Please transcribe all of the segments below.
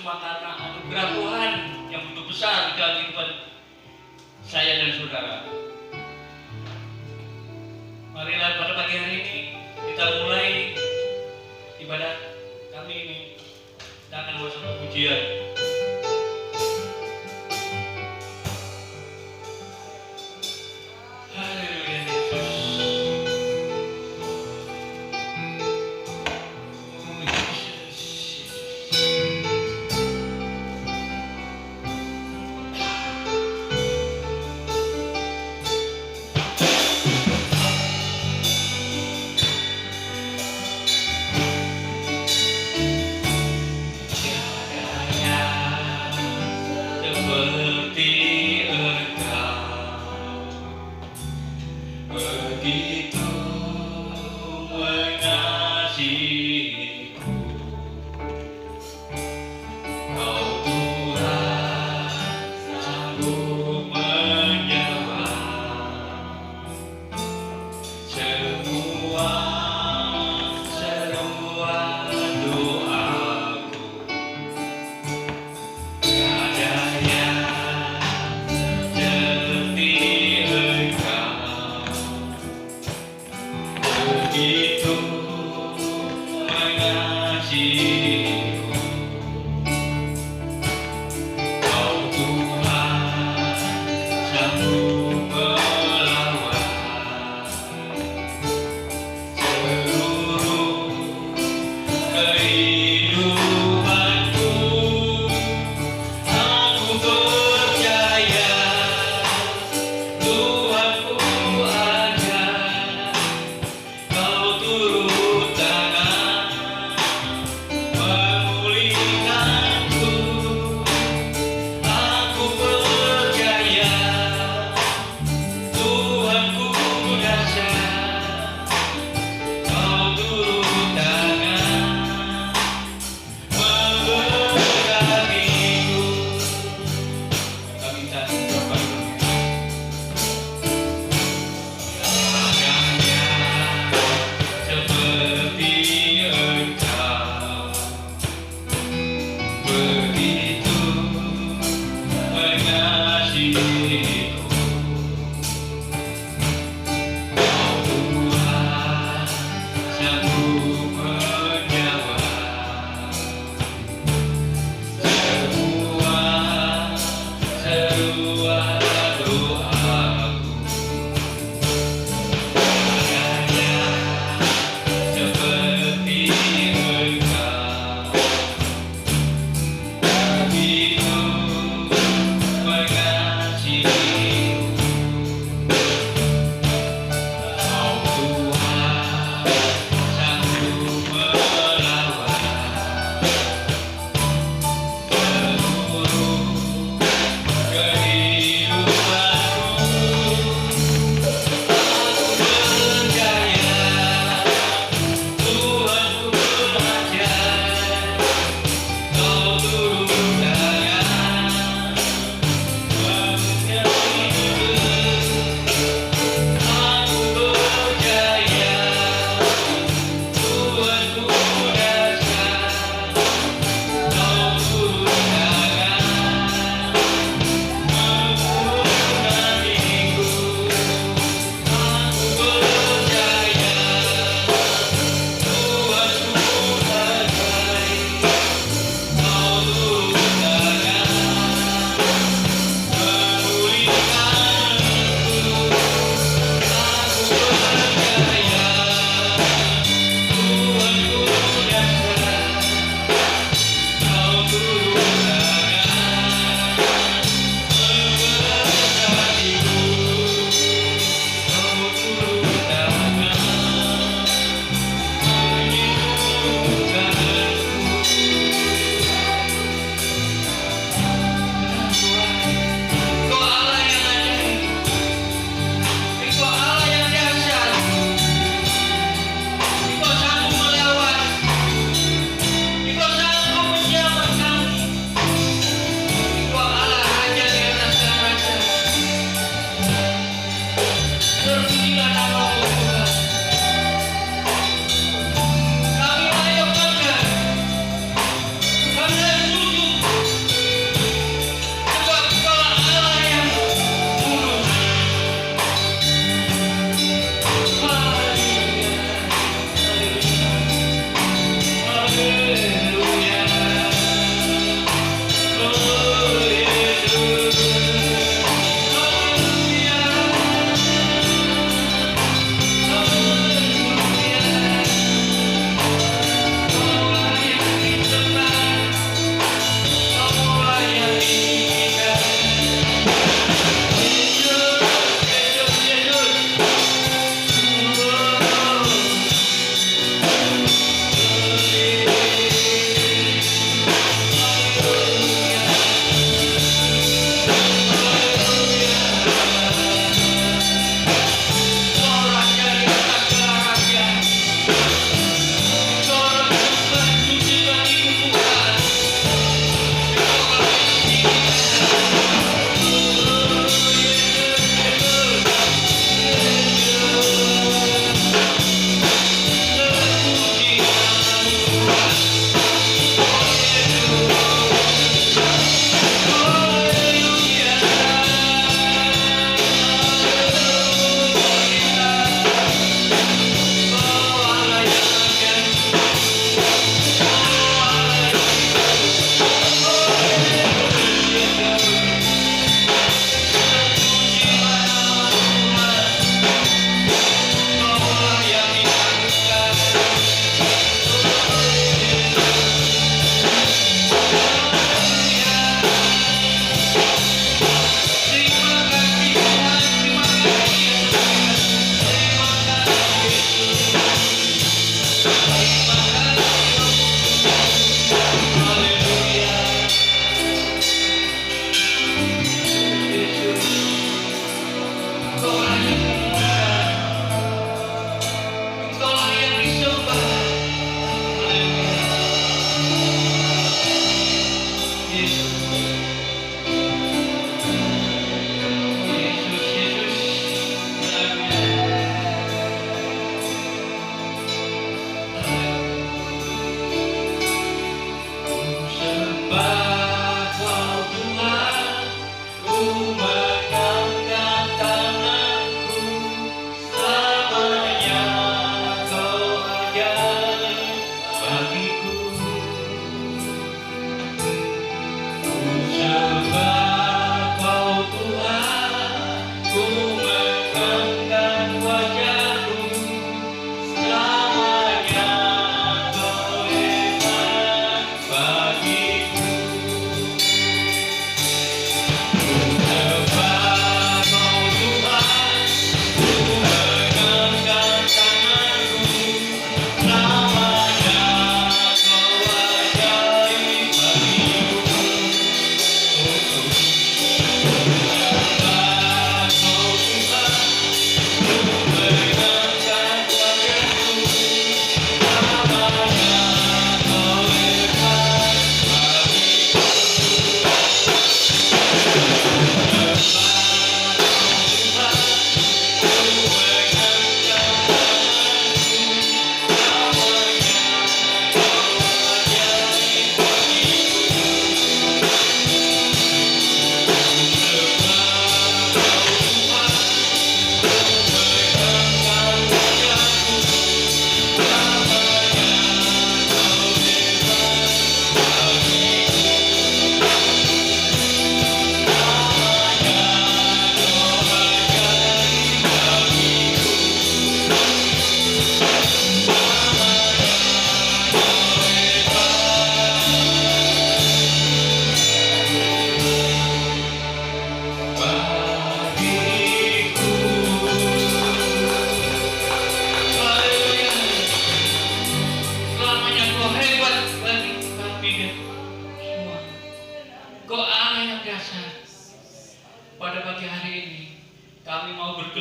semua karena anugerah Tuhan yang begitu besar di dalam kehidupan saya dan saudara. Marilah pada pagi hari ini kita mulai ibadah kami ini. Kita akan buat satu pujian.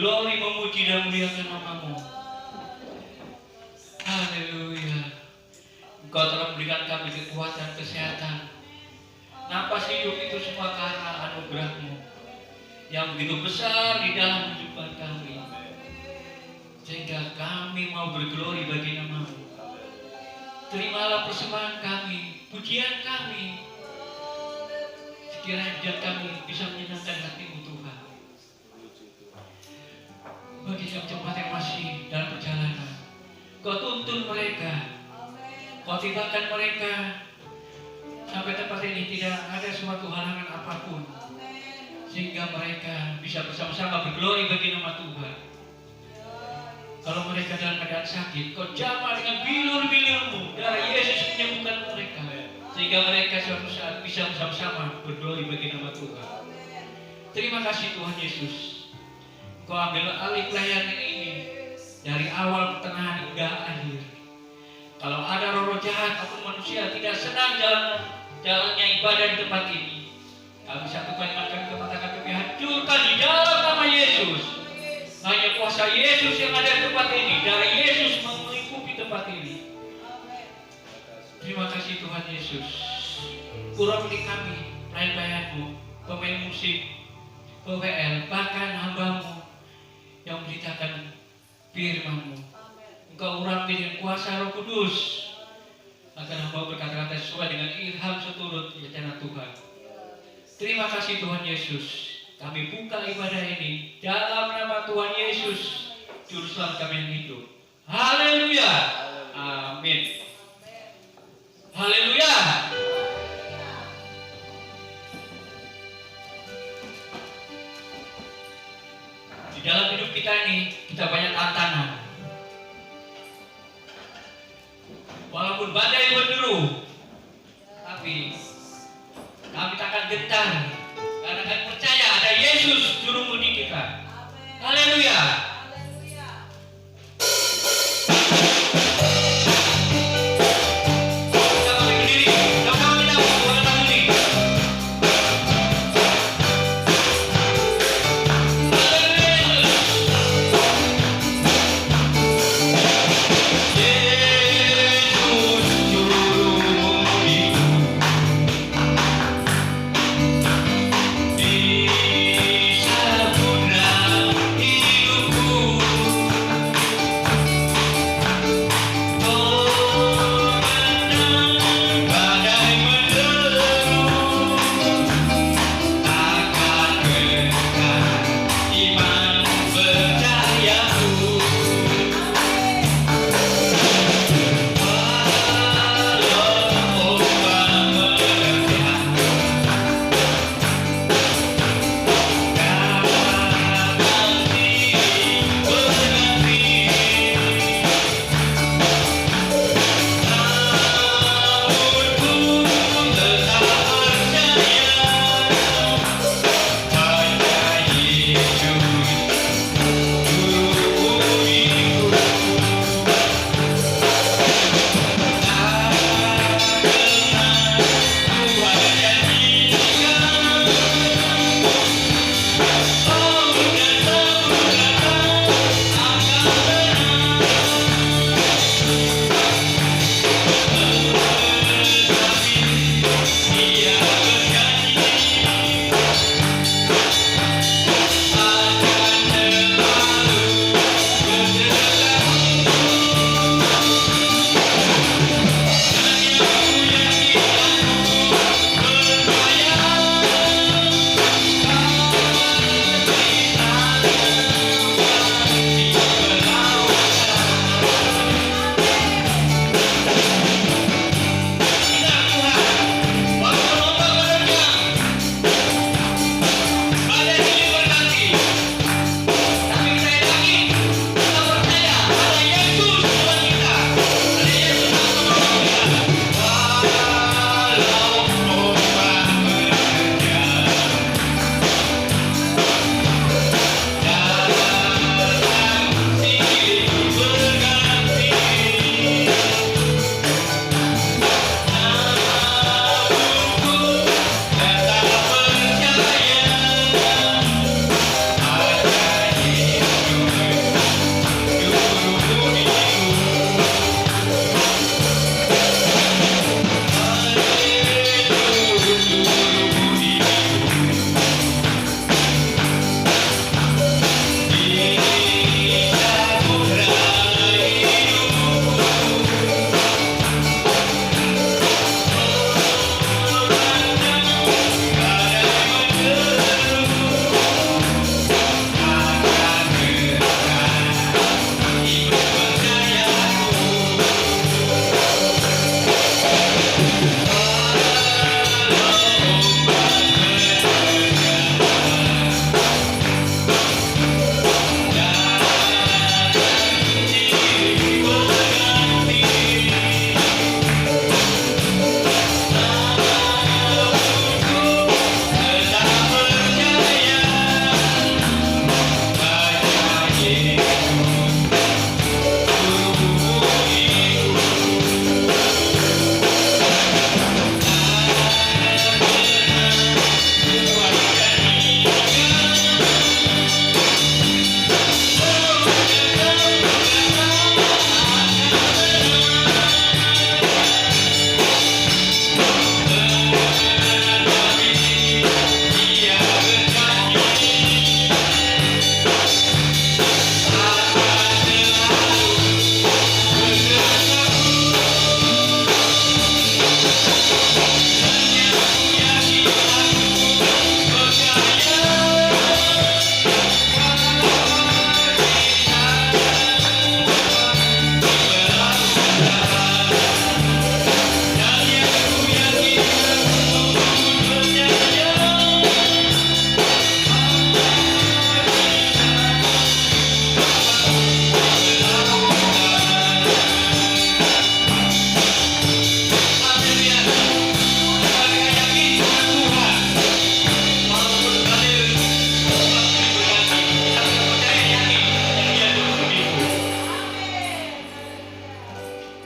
berglori, memuji dan memuliakan nama-Mu. Haleluya. Engkau telah memberikan kami kekuatan, kesehatan. Napas hidup itu semua karena anugerah-Mu yang begitu besar di dalam kehidupan kami, sehingga kami mau berglori bagi nama-Mu. Terimalah persembahan kami, pujian kami, sekiranya kami bisa menyenangkan hati-Mu Tuhan. Bagi jemaat yang masih dalam perjalanan, Kau tuntun mereka, Kau tibakan mereka sampai tempat ini tidak ada suatu halangan apapun, sehingga mereka bisa bersama-sama berglori bagi nama Tuhan. Kalau mereka dalam keadaan sakit, Kau jamah dengan bilur-bilur-Mu, darah Yesus menyembuhkan mereka, sehingga mereka suatu saat bisa bersama-sama berglori bagi nama Tuhan. Terima kasih Tuhan Yesus. Kau ambil alih pelayanan ini dari awal, pertengahan hingga akhir. Kalau ada roh-roh jahat ataupun manusia tidak senang jalannya ibadah di tempat ini, kami satukan dengan kami katakan kami hancurkan di dalam nama Yesus. Hanya kuasa Yesus yang ada di tempat ini, darah Yesus melingkupi tempat ini. Terima kasih Tuhan Yesus. Urapi kami, pelayan-pelayan-Mu, pemain musik, PWL, bahkan hamba-Mu yang memberitakan firman-Mu. Engkau urapi dengan kuasa Roh Kudus agar hamba berkata-kata sesuai dengan ilham seturut rencana Tuhan. Terima kasih Tuhan Yesus. Kami buka ibadah ini dalam nama Tuhan Yesus, Juru Selamat kami yang hidup. Haleluya. Amin. Haleluya. Di dalam hidup kita ini, kita banyak tantangan. Walaupun badai berderu, tapi kami takkan gentar, karena kami percaya ada Yesus Juru Mudi kita. Haleluya.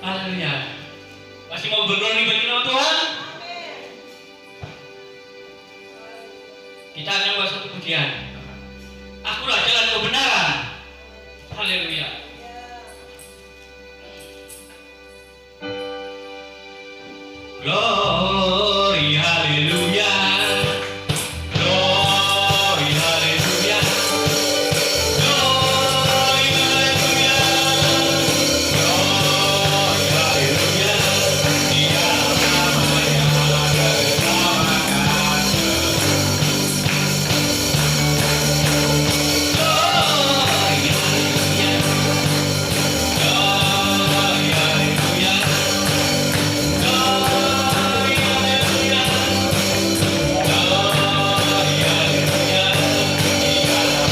Haleluya. Masih mau berdoa nih bagi nama Tuhan? Kita akan buat satu pujian. Akulah jalan kebenaran. Haleluya. Glory, haleluya. Glory, haleluya. Glory, haleluya. Glory, haleluya. Di dalam nama-Nya ada keselamatan. Glory, haleluya. Glory, haleluya. Glory, haleluya. Glory, haleluya. Di dalam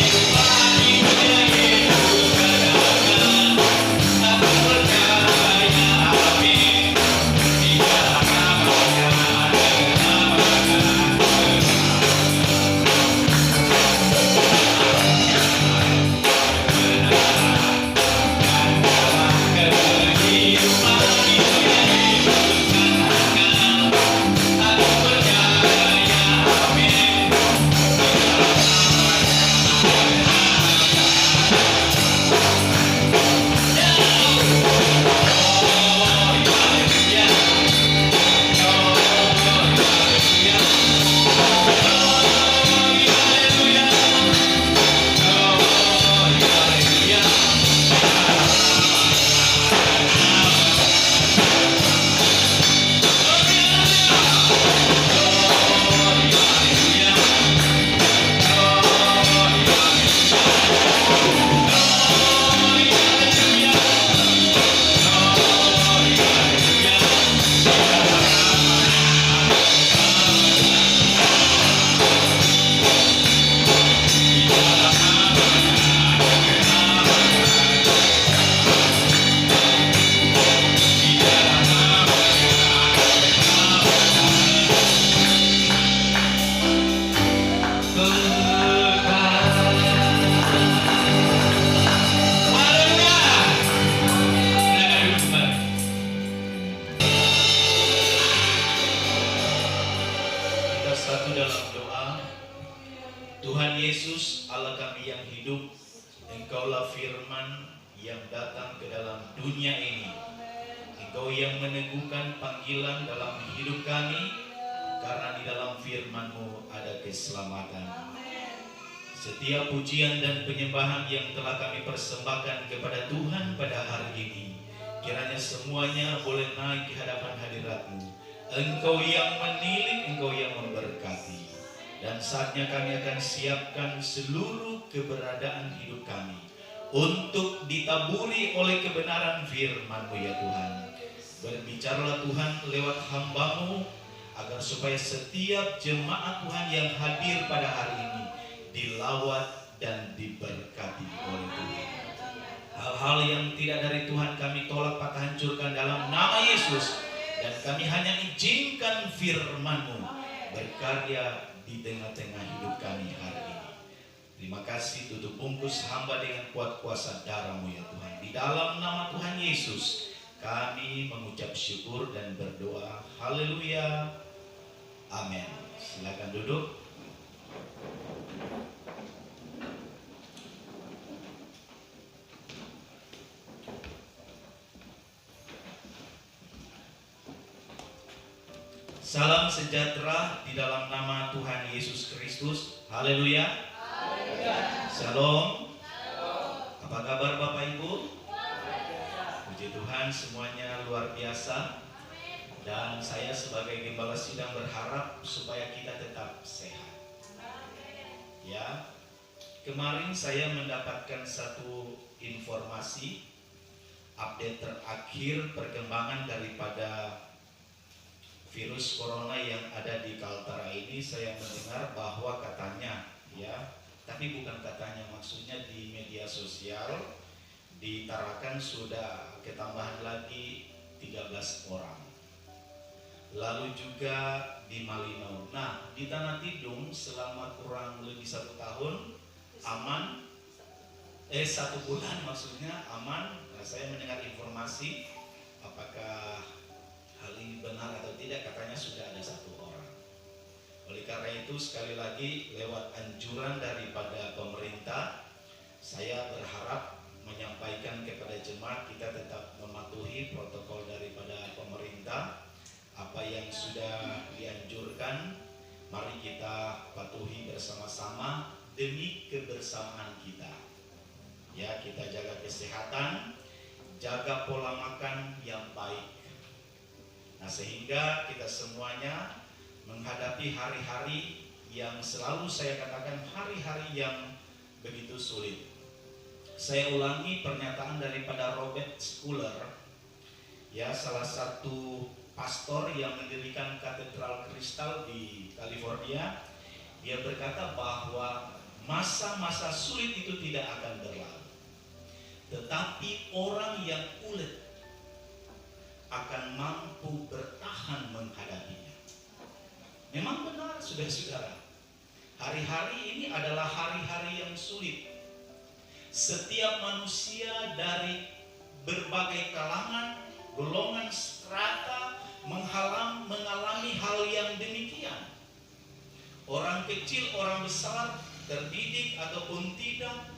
kehidupan hidupnya Yesus adalah aku percaya, amin. Di dalam nama-Nya ada keselamatan. Kehidupan hidupnya Yesus katakan, aku percaya, amin. Glory, haleluya. Glory, haleluya. Glory, haleluya. Glory, haleluya. Kita satu dalam doa. Tuhan Yesus, Allah kami yang hidup, Engkaulah firman yang datang ke dalam dunia ini. Engkau yang meneguhkan panggilan dalam hidup kami, karena di dalam firman-Mu ada keselamatan. Setiap pujian dan penyembahan yang telah kami persembahkan kepada Tuhan pada hari ini, kiranya semuanya boleh naik di hadapan hadirat-Mu. Engkau yang menilik, Engkau yang memberkati. Dan saatnya kami akan siapkan seluruh keberadaan hidup kami untuk ditaburi oleh kebenaran firman-Mu ya Tuhan. Berbicaralah Tuhan lewat hamba-Mu, agar supaya setiap jemaat Tuhan yang hadir pada hari ini dilawat dan diberkati oleh Tuhan. Hal-hal yang tidak dari Tuhan kami tolak, patah hancurkan dalam nama Yesus. Dan kami hanya izinkan firman-Mu berkarya di tengah-tengah hidup kami hari ini. Terima kasih, tutup bungkus hamba dengan kuat kuasa darah-Mu ya Tuhan. Di dalam nama Tuhan Yesus kami mengucap syukur dan berdoa. Haleluya. Amin. Silakan duduk. Salam sejahtera di dalam nama Tuhan Yesus Kristus. Haleluya. Shalom. Apa kabar Bapak Ibu? Puji Tuhan, semuanya luar biasa. Dan saya sebagai gembala sidang berharap supaya kita tetap sehat. Ya. Kemarin saya mendapatkan satu informasi update terakhir perkembangan daripada virus corona yang ada di Kaltara ini. Saya mendengar bahwa katanya, ya, tapi bukan katanya, maksudnya di media sosial ditarakan sudah ketambahan lagi 13 orang. lalu juga di Malinau. Nah, di Tanah Tidung selama kurang lebih 1 tahun aman, 1 bulan maksudnya aman. Nah, saya mendengar informasi, apakah hal ini benar atau tidak, katanya sudah ada 1 orang. Oleh karena itu sekali lagi lewat anjuran daripada pemerintah, saya berharap menyampaikan kepada jemaat kita tetap mematuhi protokol daripada pemerintah. Apa yang sudah dianjurkan, mari kita patuhi bersama-sama demi kebersamaan kita. Ya, kita jaga kesehatan, jaga pola makan yang baik. Nah, sehingga kita semuanya menghadapi hari-hari yang selalu saya katakan hari-hari yang begitu sulit. Saya ulangi pernyataan daripada Robert Schuller, ya, salah satu pastor yang mendirikan katedral kristal di California. Dia berkata bahwa masa-masa sulit itu tidak akan berlalu, tetapi orang yang ulet akan mampu bertahan menghadapinya. Memang benar, saudara-saudara, hari-hari ini adalah hari-hari yang sulit. Setiap manusia dari berbagai kalangan, golongan, strata mengalami hal yang demikian. Orang kecil, orang besar, terdidik ataupun tidak,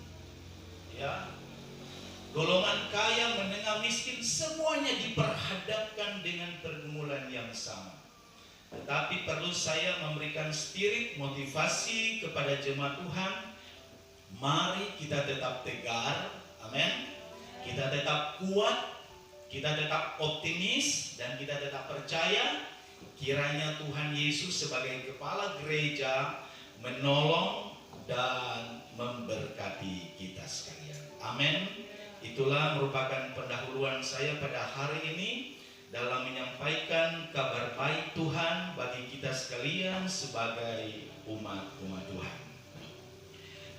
ya, golongan kaya, menengah, miskin, semuanya diperhadapkan dengan pergumulan yang sama. Tetapi perlu saya memberikan spirit motivasi kepada jemaat Tuhan. Mari kita tetap tegar, amin. Kita tetap kuat, kita tetap optimis, dan kita tetap percaya kiranya Tuhan Yesus sebagai kepala gereja menolong dan memberkati kita sekalian. Amin. Itulah merupakan pendahuluan saya pada hari ini dalam menyampaikan kabar baik Tuhan bagi kita sekalian sebagai umat-umat Tuhan.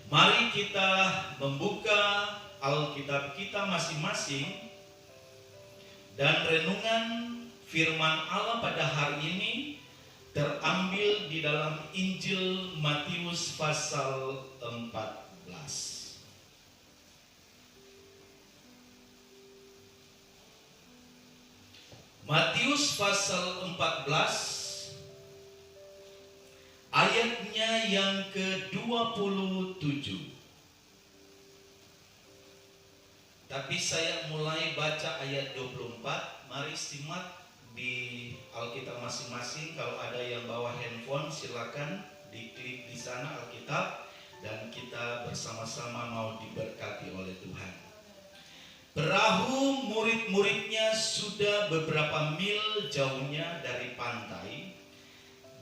Mari kita membuka Alkitab kita masing-masing, dan renungan firman Allah pada hari ini terambil di dalam Injil Matius pasal 14. Matius pasal 14 ayatnya yang ke-27. Tapi saya mulai baca ayat 24. Mari simak di Alkitab masing-masing. Kalau ada yang bawa handphone, silakan diklik di sana Alkitab, dan kita bersama-sama mau diberkati oleh Tuhan. Perahu murid-muridnya sudah beberapa mil jauhnya dari pantai,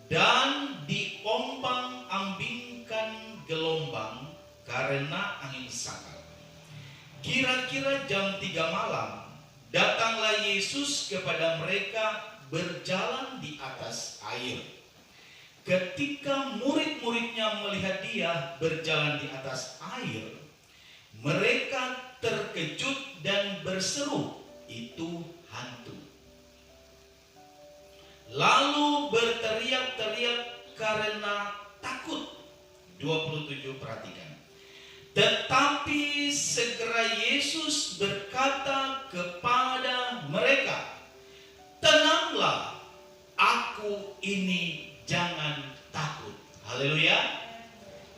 dan diombang-ambingkan gelombang karena angin sakal. Kira-kira jam 3 malam, datanglah Yesus kepada mereka berjalan di atas air. Ketika murid-muridnya melihat dia berjalan di atas air, mereka terkejut dan berseru, "Itu hantu." Lalu berteriak-teriak karena takut. 27, perhatikan. Tetapi segera Yesus berkata kepada mereka, "Tenanglah, aku ini, jangan takut." Haleluya.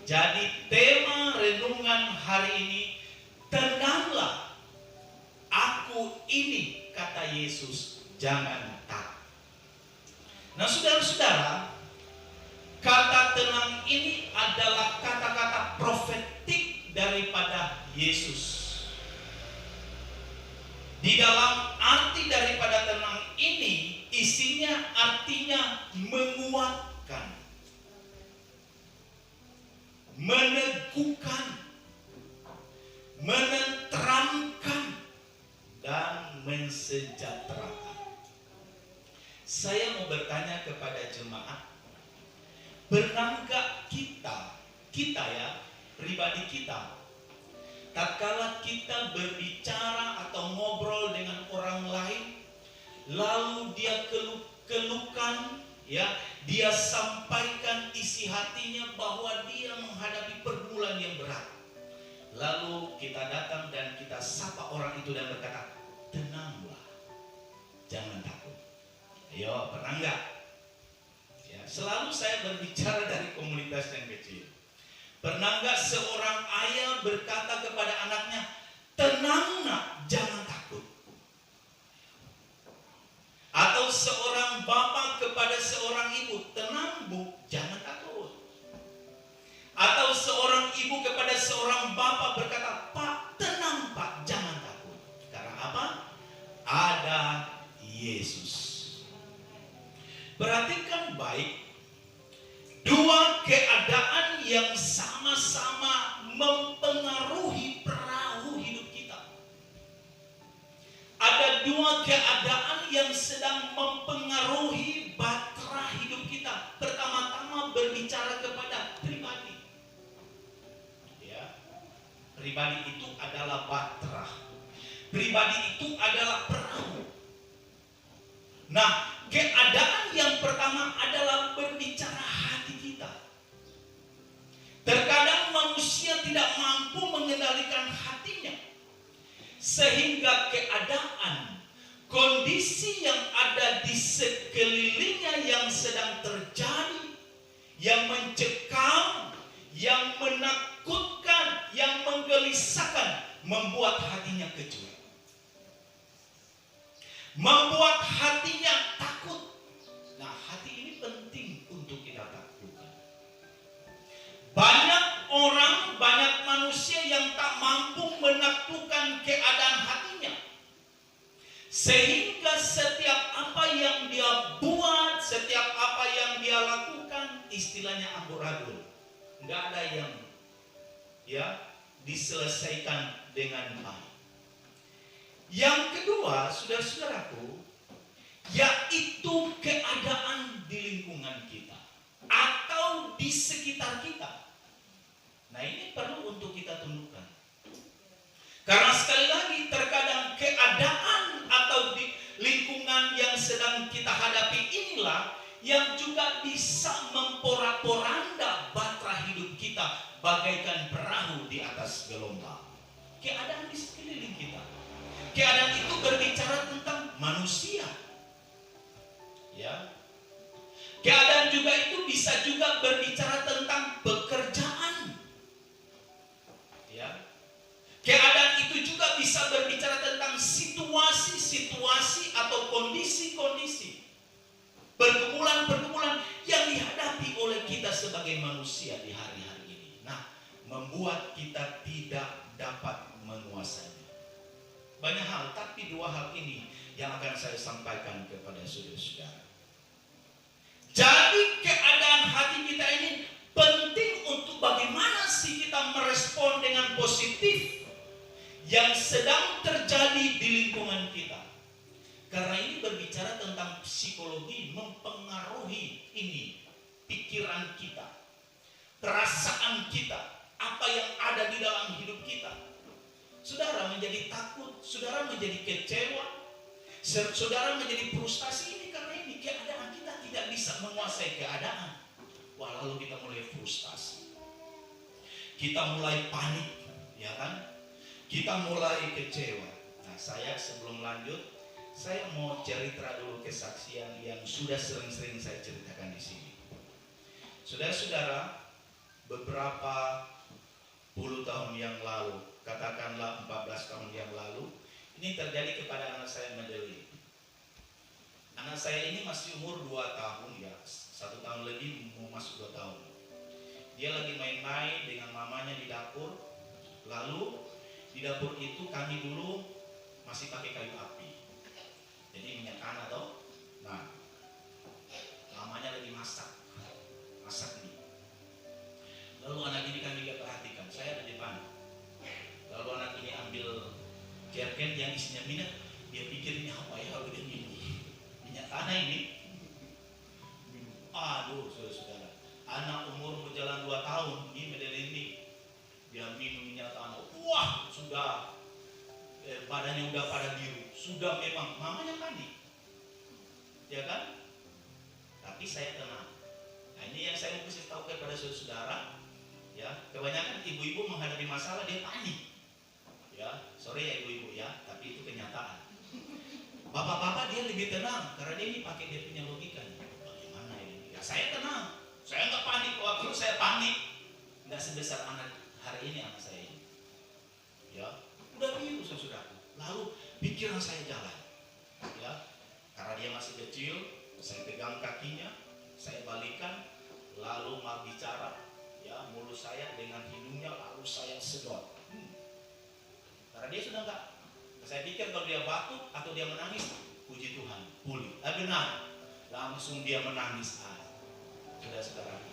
Jadi tema renungan hari ini, tenanglah, aku ini, kata Yesus, jangan takut. Nah, saudara-saudara, kata tenang ini adalah kata-kata profetik daripada Yesus. Di dalam arti daripada tenang ini, isinya artinya menguatkan, meneguhkan, menenteramkan, dan mensejahterakan. Saya mau bertanya kepada jemaat, pernahkah kita ya, pribadi kita, tatkala kita berbicara atau ngobrol dengan orang lain, lalu dia keluhkan, ya, dia sampaikan isi hatinya bahwa dia menghadapi pergumulan yang berat. Lalu kita datang dan kita sapa orang itu dan berkata, tenanglah, jangan takut. Ayo, pernah enggak? Ya, selalu saya berbicara dari komunitas yang kecil. Pernah enggak seorang ayah berkata kepada anaknya, tenang nak, jangan takut. Atau seorang bapak kepada seorang ibu, tenang bu, jangan takut. Atau seorang ibu kepada seorang bapak berkata, Pak, tenang Pak, jangan takut. Karena apa? Ada Yesus. Perhatikan baik, dua keadaan yang sama-sama mempengaruhi perahu hidup kita. Ada dua keadaan yang sedang mempengaruhi bahtera hidup kita. Pertama-tama berbicara kepada pribadi. Pribadi itu adalah bahtera. Pribadi itu adalah perahu. Nah, keadaan yang pertama adalah berbicara hati kita. Terkadang manusia tidak mampu mengendalikan hatinya, sehingga keadaan, kondisi yang ada di sekelilingnya yang sedang terjadi, yang mencekam, yang menakutkan, yang menggelisahkan, membuat hatinya kecuali, membuat hatinya takut. Nah, hati ini penting untuk kita taklukkan. Banyak orang, banyak manusia yang tak mampu menaklukkan keadaan hatinya, sehingga setiap apa yang dia buat, setiap apa yang dia lakukan, istilahnya amburadul, nggak ada yang diselesaikan dengan baik. Yang kedua, saudara-saudaraku, yaitu keadaan di lingkungan kita atau di sekitar kita. Nah, ini perlu untuk kita tundukkan. Karena sekali lagi, terkadang keadaan atau di lingkungan yang sedang kita hadapi inilah yang juga bisa memporak-poranda bahtera hidup kita bagaikan perahu di atas gelombang. Keadaan di sekeliling kita. Keadaan itu berbicara tentang manusia. Ya. Keadaan juga itu bisa juga berbicara tentang pekerjaan. Ya. Keadaan itu juga bisa berbicara tentang situasi-situasi atau kondisi-kondisi, pergumulan-pergumulan yang dihadapi oleh kita sebagai manusia di hari-hari ini. Nah, membuat kita tidak dapat menguasainya. Banyak hal, tapi dua hal ini yang akan saya sampaikan kepada saudara-saudara. Jadi keadaan hati kita ini penting untuk bagaimana sih kita merespon dengan positif yang sedang terjadi di lingkungan kita. Karena ini berbicara tentang psikologi, mempengaruhi ini pikiran kita, perasaan kita, apa yang ada di dalam hidup kita. Saudara menjadi takut, saudara menjadi kecewa, saudara menjadi frustasi ini karena ini keadaan kita tidak bisa menguasai keadaan. Wah, lalu kita mulai frustasi, kita mulai panik, ya kan? Kita mulai kecewa. Nah, saya sebelum lanjut, saya mau cerita dulu kesaksian yang sudah sering-sering saya ceritakan di sini. Saudara-saudara, beberapa puluh tahun yang lalu, katakanlah 14 tahun yang lalu, ini terjadi kepada anak saya Madeleine. Anak saya ini masih umur 2 tahun ya, 1 tahun lebih mau masuk 2 tahun. Dia lagi main-main dengan mamanya di dapur. Lalu di dapur itu kami dulu masih pakai kayu api, jadi minyak tanah toh. Nah, mamanya lagi masak nih. Lalu anak ini kami gak perhatikan, saya ada di depan. Lalu anak ini ambil jerken yang isinya minyak, dia pikir ini apa ya, udah minyak tanah ini. Aduh, saudara-saudara, anak umur berjalan 2 tahun ini Madeleine ini, dia minum minyak tanah. Wah, sudah badannya udah pada biru, sudah memang mamanya panik. ya kan? Tapi saya tenang. Nah, ini yang saya mau kasih tahu kepada saudara, ya. Kebanyakan ibu-ibu menghadapi masalah dia panik, ya. Sorry ya ibu-ibu ya, tapi itu kenyataan. Bapak-bapak dia lebih tenang karena dia ini pakai dia punya logika. Bagaimana ini? Ya saya tenang, saya nggak panik. Waktu saya panik, nggak sebesar anak hari ini anak saya ini. Ya, udah biru saudaraku. Lalu pikiran saya jalan, ya. Karena dia masih kecil, saya pegang kakinya, saya balikan, lalu mau bicara, ya mulut saya dengan hidungnya, lalu saya sedot. Karena dia sudah enggak. Saya pikir kalau dia batuk atau dia menangis, puji Tuhan, pulih. Benar, langsung dia menangis. Sudah sekarang.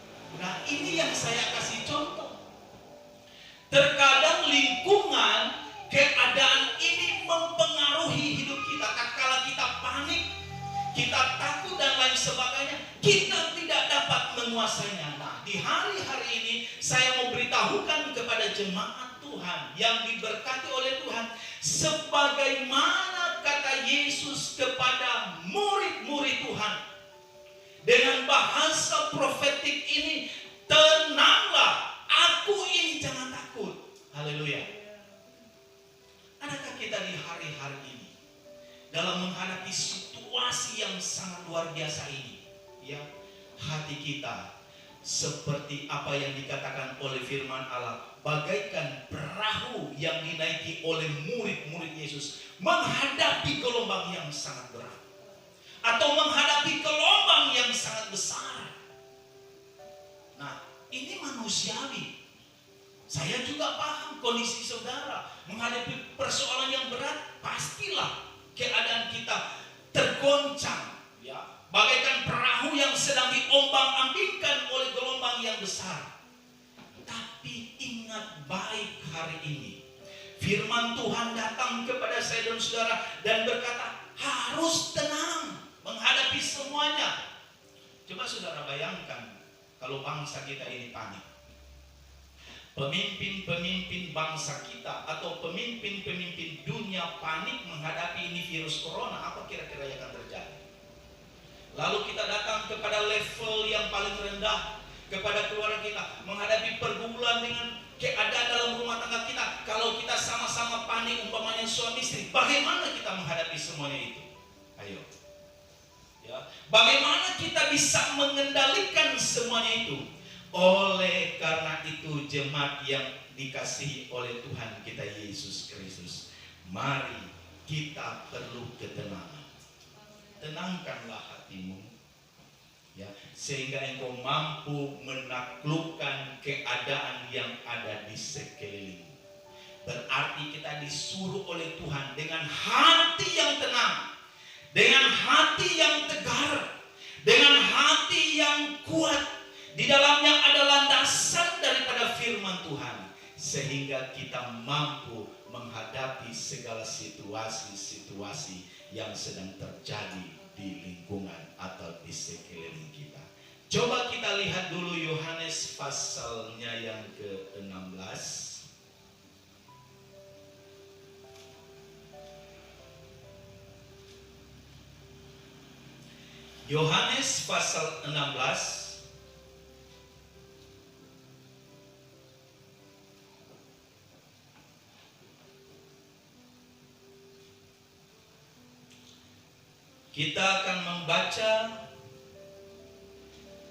Nah ini yang saya kasih contoh. Terkadang lingkungan, keadaan ini mempengaruhi hidup kita. Kala kita panik, kita takut dan lain sebagainya, kita tidak dapat menguasainya. Nah di hari-hari ini saya mau beritahukan kepada jemaat Tuhan yang diberkati oleh Tuhan, sebagaimana kata Yesus kepada murid-murid Tuhan dengan bahasa profetik ini, tenanglah, aku ini, jangan takut. Haleluya. Adakah kita di hari-hari ini dalam menghadapi situasi yang sangat luar biasa ini, ya, hati kita seperti apa yang dikatakan oleh firman Allah, bagaikan perahu yang dinaiki oleh murid-murid Yesus menghadapi gelombang yang sangat berat atau menghadapi gelombang yang sangat besar. Nah, ini manusiawi. Saya juga paham kondisi saudara menghadapi persoalan yang berat, pastilah keadaan kita tergoncang, ya, bagaikan perahu yang sedang diombang-ambingkan oleh gelombang yang besar. Tapi ingat baik hari ini, firman Tuhan datang kepada saya dan saudara dan berkata, harus tenang menghadapi semuanya. Coba saudara bayangkan kalau bangsa kita ini panik. Pemimpin-pemimpin bangsa kita atau pemimpin-pemimpin dunia panik menghadapi ini virus corona, apa kira-kira yang akan terjadi? Lalu kita datang kepada level yang paling rendah, kepada keluarga kita, menghadapi pergumulan dengan keadaan dalam rumah tangga kita. Kalau kita sama-sama panik, umpamanya suami istri, bagaimana kita menghadapi semuanya itu? Ayo, ya, bagaimana kita bisa mengendalikan semuanya itu? Oleh karena itu, jemaat yang dikasihi oleh Tuhan kita Yesus Kristus, mari kita perlu ketenangan. Tenangkanlah hatimu, ya, sehingga engkau mampu menaklukkan keadaan yang ada di sekeliling. Berarti kita disuruh oleh Tuhan dengan hati yang tenang, dengan hati yang tegar, dengan hati yang kuat. Di dalamnya ada landasan daripada firman Tuhan, sehingga kita mampu menghadapi segala situasi-situasi yang sedang terjadi di lingkungan atau di sekeliling kita. Coba kita lihat dulu Yohanes pasalnya yang ke-16. Yohanes pasal 16 kita akan membaca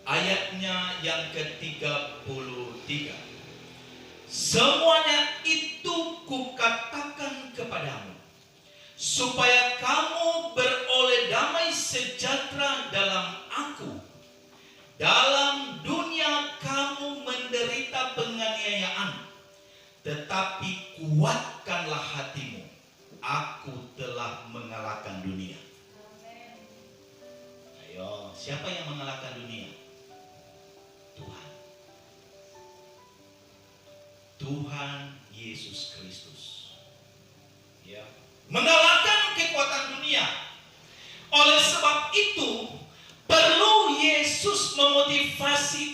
ayatnya yang ke-33. Semuanya itu kukatakan kepadamu, supaya kamu beroleh damai sejahtera dalam aku. Dalam dunia kamu menderita penganiayaan, tetapi kuatkanlah hatimu, aku telah mengalahkan dunia. Ayo, siapa yang mengalahkan dunia? Tuhan. Tuhan Yesus Kristus. Ya, mengalahkan kekuatan dunia. Oleh sebab itu, perlu Yesus memotivasi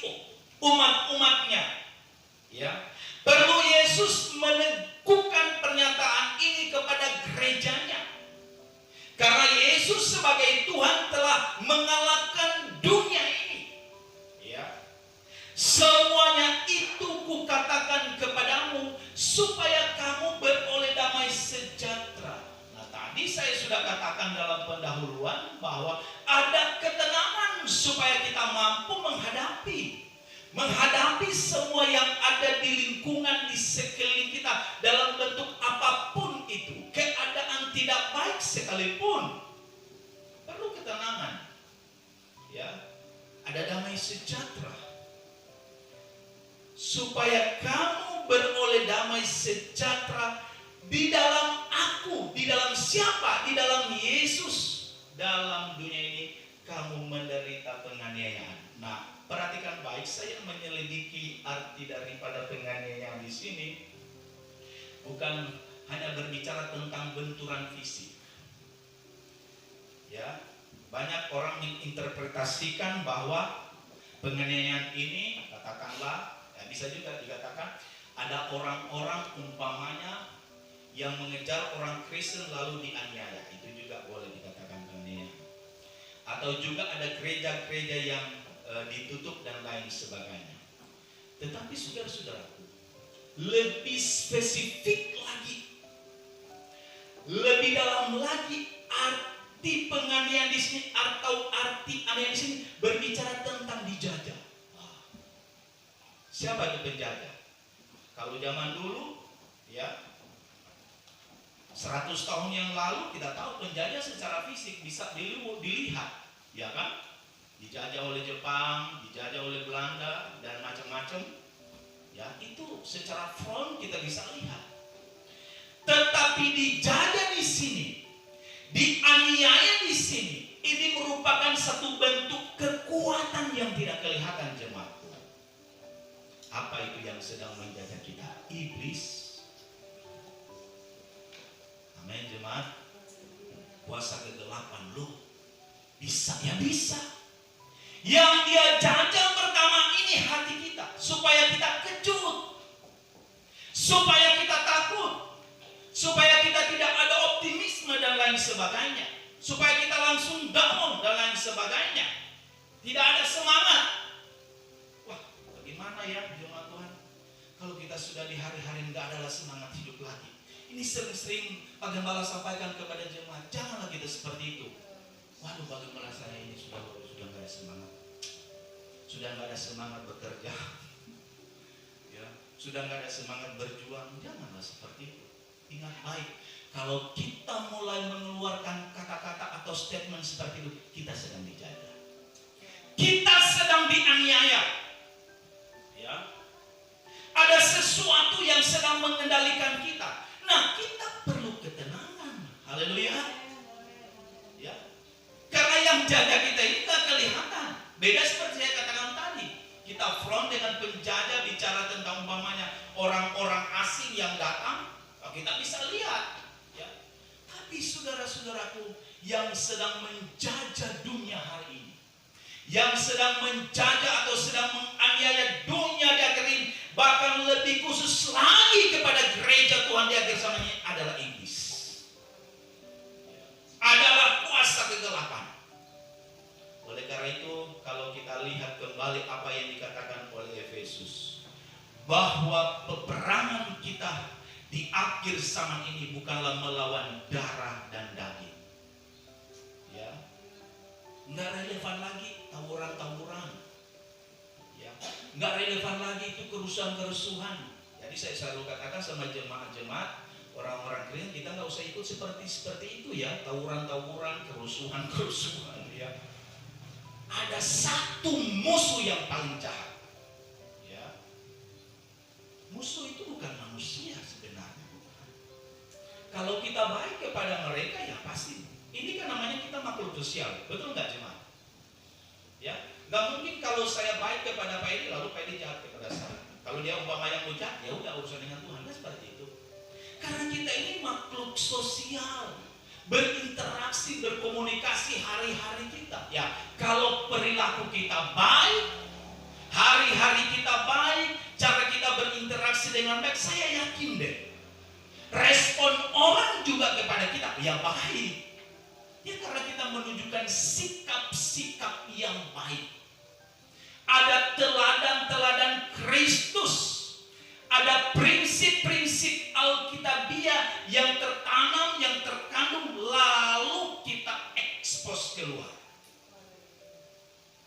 umat-umatnya. Ya, perlu Yesus meneguhkan pernyataan ini kepada gerejanya. Karena Yesus sebagai Tuhan telah mengalahkan dunia ini. Ya. Semuanya itu kukatakan kepadamu supaya kamu beroleh damai sejahtera. Nah, tadi saya sudah katakan dalam pendahuluan bahwa ada ketenangan supaya kita mampu menghadapi semua yang ada di lingkungan di sekeliling kita dalam bentuk apapun itu, keadaan tidak baik sekalipun. Perlu ketenangan. Ya. Ada damai sejahtera. Supaya kamu beroleh damai sejahtera di dalam aku, di dalam siapa? Di dalam Yesus. Dalam dunia ini kamu menderita penganiayaan. Nah, perhatikan baik, saya menyelidiki arti daripada penganiayaan di sini. Bukan hanya berbicara tentang benturan fisik. Ya, banyak orang menginterpretasikan bahwa penganiayaan ini, katakanlah, ya bisa juga dikatakan ada orang-orang umpamanya yang mengejar orang Kristen lalu dianiaya. Itu juga boleh dikatakan penganiayaan. Atau juga ada gereja-gereja yang ditutup dan lain sebagainya. Tetapi saudara-saudaraku, lebih spesifik lagi, lebih dalam lagi, arti penganiayaan di sini atau arti aniaya di sini berbicara tentang dijajah. Siapa itu penjajah? Kalau zaman dulu, ya, 100 tahun yang lalu kita tahu penjajah secara fisik bisa dilihat, ya kan? Dijajah oleh Jepang, dijajah oleh Belanda dan macam-macam. Ya, itu secara front kita bisa lihat. Tetapi dijajah di sini, dianiaya di sini, ini merupakan satu bentuk kekuatan yang tidak kelihatan, jemaatku. Apa itu yang sedang menjajah kita? Iblis. Amin, jemaat. Kuasa kegelapan loh. Bisa, ya bisa. Yang dia jajah pertama ini hati kita, supaya kita kejut, supaya kita takut, supaya kita tidak ada optimisme dan lain sebagainya, supaya kita langsung down dan lain sebagainya, tidak ada semangat. Wah, bagaimana ya jemaat Tuhan, kalau kita sudah di hari-hari nggak ada semangat hidup lagi. Ini sering-sering Pak Gembala sampaikan kepada jemaat, janganlah kita seperti itu. Waduh, bagaimana saya ini sudah nggak ada semangat, sudah nggak ada semangat bekerja, ya, sudah nggak ada semangat berjuang. Janganlah seperti itu. Ingat baik, kalau kita mulai mengeluarkan kata-kata atau statement seperti itu, kita sedang dijajah, kita sedang dianiaya. Ya, ada sesuatu yang sedang mengendalikan kita. Nah, kita perlu ketenangan. Haleluya. Ya, karena yang jaga kita ini gak kelihatan. Beda seperti saya katakan tadi, kita front dengan penjajah bicara tentang umpamanya orang-orang asing yang datang, kita bisa lihat. Ya. Tapi saudara-saudaraku yang sedang menjajah dunia hari ini, yang sedang menjajah atau sedang menganiaya dunia di akhir ini, bahkan lebih khusus lagi kepada gereja Tuhan di akhir zaman ini adalah iblis, adalah kuasa kegelapan. Oleh karena itu, kalau kita lihat kembali apa yang dikatakan oleh Efesus, bahwa peperangan kita di akhir zaman ini bukanlah melawan darah dan daging. Ya, nggak relevan lagi tawuran-tawuran. Ya, nggak relevan lagi itu kerusuhan-kerusuhan. Jadi saya selalu katakan sama jemaat-jemaat, orang-orang Kristen, kita nggak usah ikut seperti itu ya, tawuran-tawuran, kerusuhan-kerusuhan. Ya, ada satu musuh yang paling jahat. Ya, musuh itu bukan manusia sebenarnya. Kalau kita baik kepada mereka, ya pasti. Ini kan namanya kita makhluk sosial, betul nggak jemaat? Ya, nggak mungkin kalau saya baik kepada Pak Edi lalu Pak Edi jahat kepada saya. Kalau dia umpama yang jahat, ya udah urusan dengan Tuhan, kan seperti itu. Karena kita ini makhluk sosial, berinteraksi, berkomunikasi hari-hari kita. Ya, kalau perilaku kita baik, hari-hari kita baik, cara kita berinteraksi dengan baik, saya yakin deh, respon orang juga kepada kita ya baik. Ya karena kita menunjukkan sikap-sikap yang baik. Ada teladan-teladan Kristus, ada prinsip-prinsip Alkitabiah yang tertanam, yang terkandung, lalu kita ekspos keluar.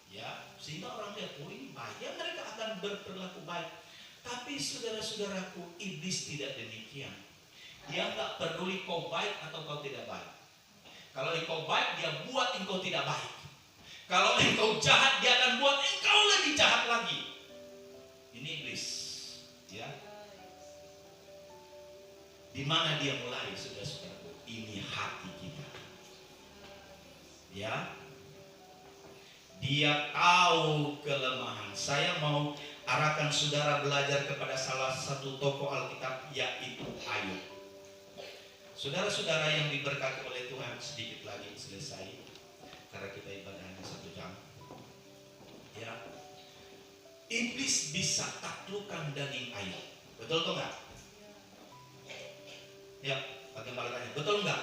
Ya, sehingga orang lihat, oh ini baik, ya mereka akan berperilaku baik. Tapi saudara-saudaraku, iblis tidak demikian. Dia nggak peduli kau baik atau kau tidak baik. Kalau engkau baik, dia buat engkau tidak baik. Kalau engkau jahat, dia akan buat engkau lebih jahat lagi. Ini iblis, ya. Di mana dia mulai, saudara-saudaraku? Ini hati kita, ya. Dia tahu kelemahan. Saya mau arahkan saudara belajar kepada salah satu tokoh Alkitab, yaitu Ayub. Saudara-saudara yang diberkati oleh Tuhan, sedikit lagi selesai, karena kita ibadahnya 1 jam. Ya, iblis bisa taklukkan daging Ayub. Betul atau enggak? Ya, bagaimana tanya? Betul enggak?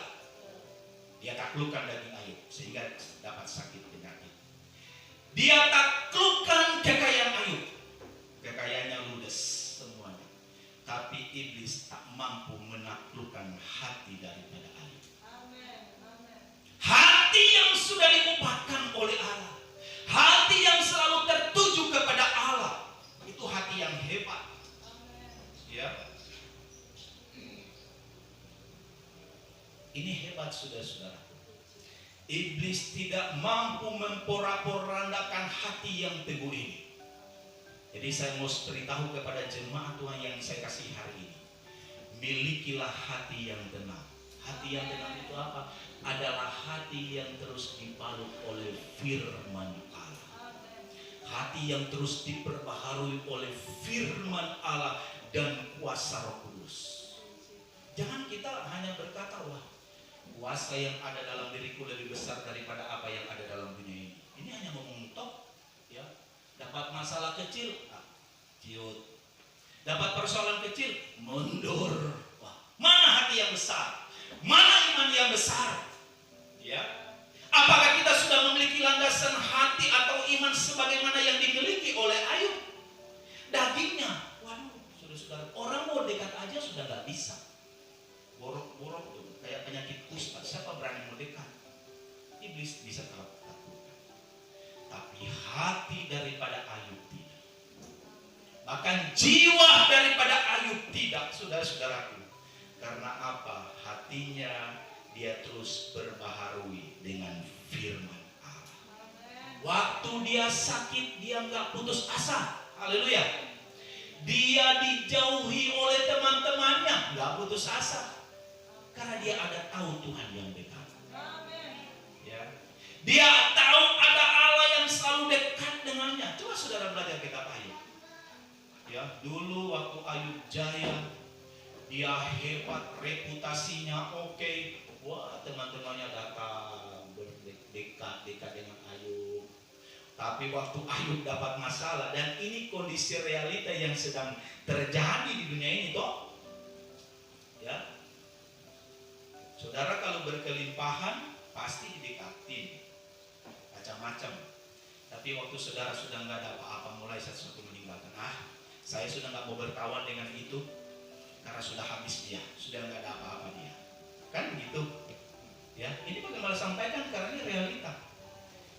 Dia taklukkan daging Ayub sehingga dapat sakit penyakit. Dia taklukkan kekayaan Ayub. Kekayaannya ludes semuanya. Tapi iblis tak mampu menaklukkan hati daripada Ayub. Hati yang sudah diubahkan oleh Allah, hati yang selalu tertuju kepada Allah, itu hati yang hebat. Ya, ini hebat saudara-saudara. Iblis tidak mampu memporak-porandakan hati yang teguh ini. Jadi saya mau beritahu kepada jemaat Tuhan yang saya kasih hari ini, milikilah hati yang tenang. Hati yang tenang itu apa? Adalah hati yang terus dibalut oleh firman Allah. Hati yang terus diperbaharui oleh firman Allah dan kuasa Roh Kudus. Jangan kita hanya berkata, wah, kuasa yang ada dalam diriku lebih besar daripada apa yang ada dalam dunia ini. Ini hanya menguntok, ya. Dapat masalah kecil, ciut. Dapat persoalan kecil, mundur. Wah, mana hati yang besar? Mana iman yang besar? Ya. Apakah kita sudah memiliki landasan hati atau iman sebagaimana yang dimiliki oleh Ayub? Dagingnya, waduh, saudara-saudara, orang mau dekat aja sudah nggak bisa. Borok-borok tuh kayak penyakit kusta. Siapa berani mau dekat? Iblis bisa taklukkan. Tapi hati daripada Ayub tidak. Bahkan jiwa daripada Ayub tidak, saudara-saudaraku. Karena apa? Hatinya dia terus berbaharui dengan firman Allah. Waktu dia sakit, dia nggak putus asa. Haleluya. Dia dijauhi oleh teman-temannya, nggak putus asa. Karena dia ada tahu Tuhan yang dekat. Ya. Dia tahu ada Allah yang selalu dekat dengannya. Coba saudara belajar kitab Ayub. Ya, dulu waktu Ayub jaya, dia hebat, reputasinya oke. Wah, teman-temannya datang berdekat-dekat dengan Ayub. Tapi waktu Ayub dapat masalah, dan ini kondisi realita yang sedang terjadi di dunia ini, toh. Ya. Saudara kalau berkelimpahan pasti didekatin macam-macam. Tapi waktu saudara sudah nggak ada apa-apa, mulai satu-satu meninggalkan. Saya sudah nggak mau berkawan dengan itu karena sudah habis dia, sudah nggak ada apa-apa dia. Kan begitu? Ya, ini bagaimana sampaikan karena ini realita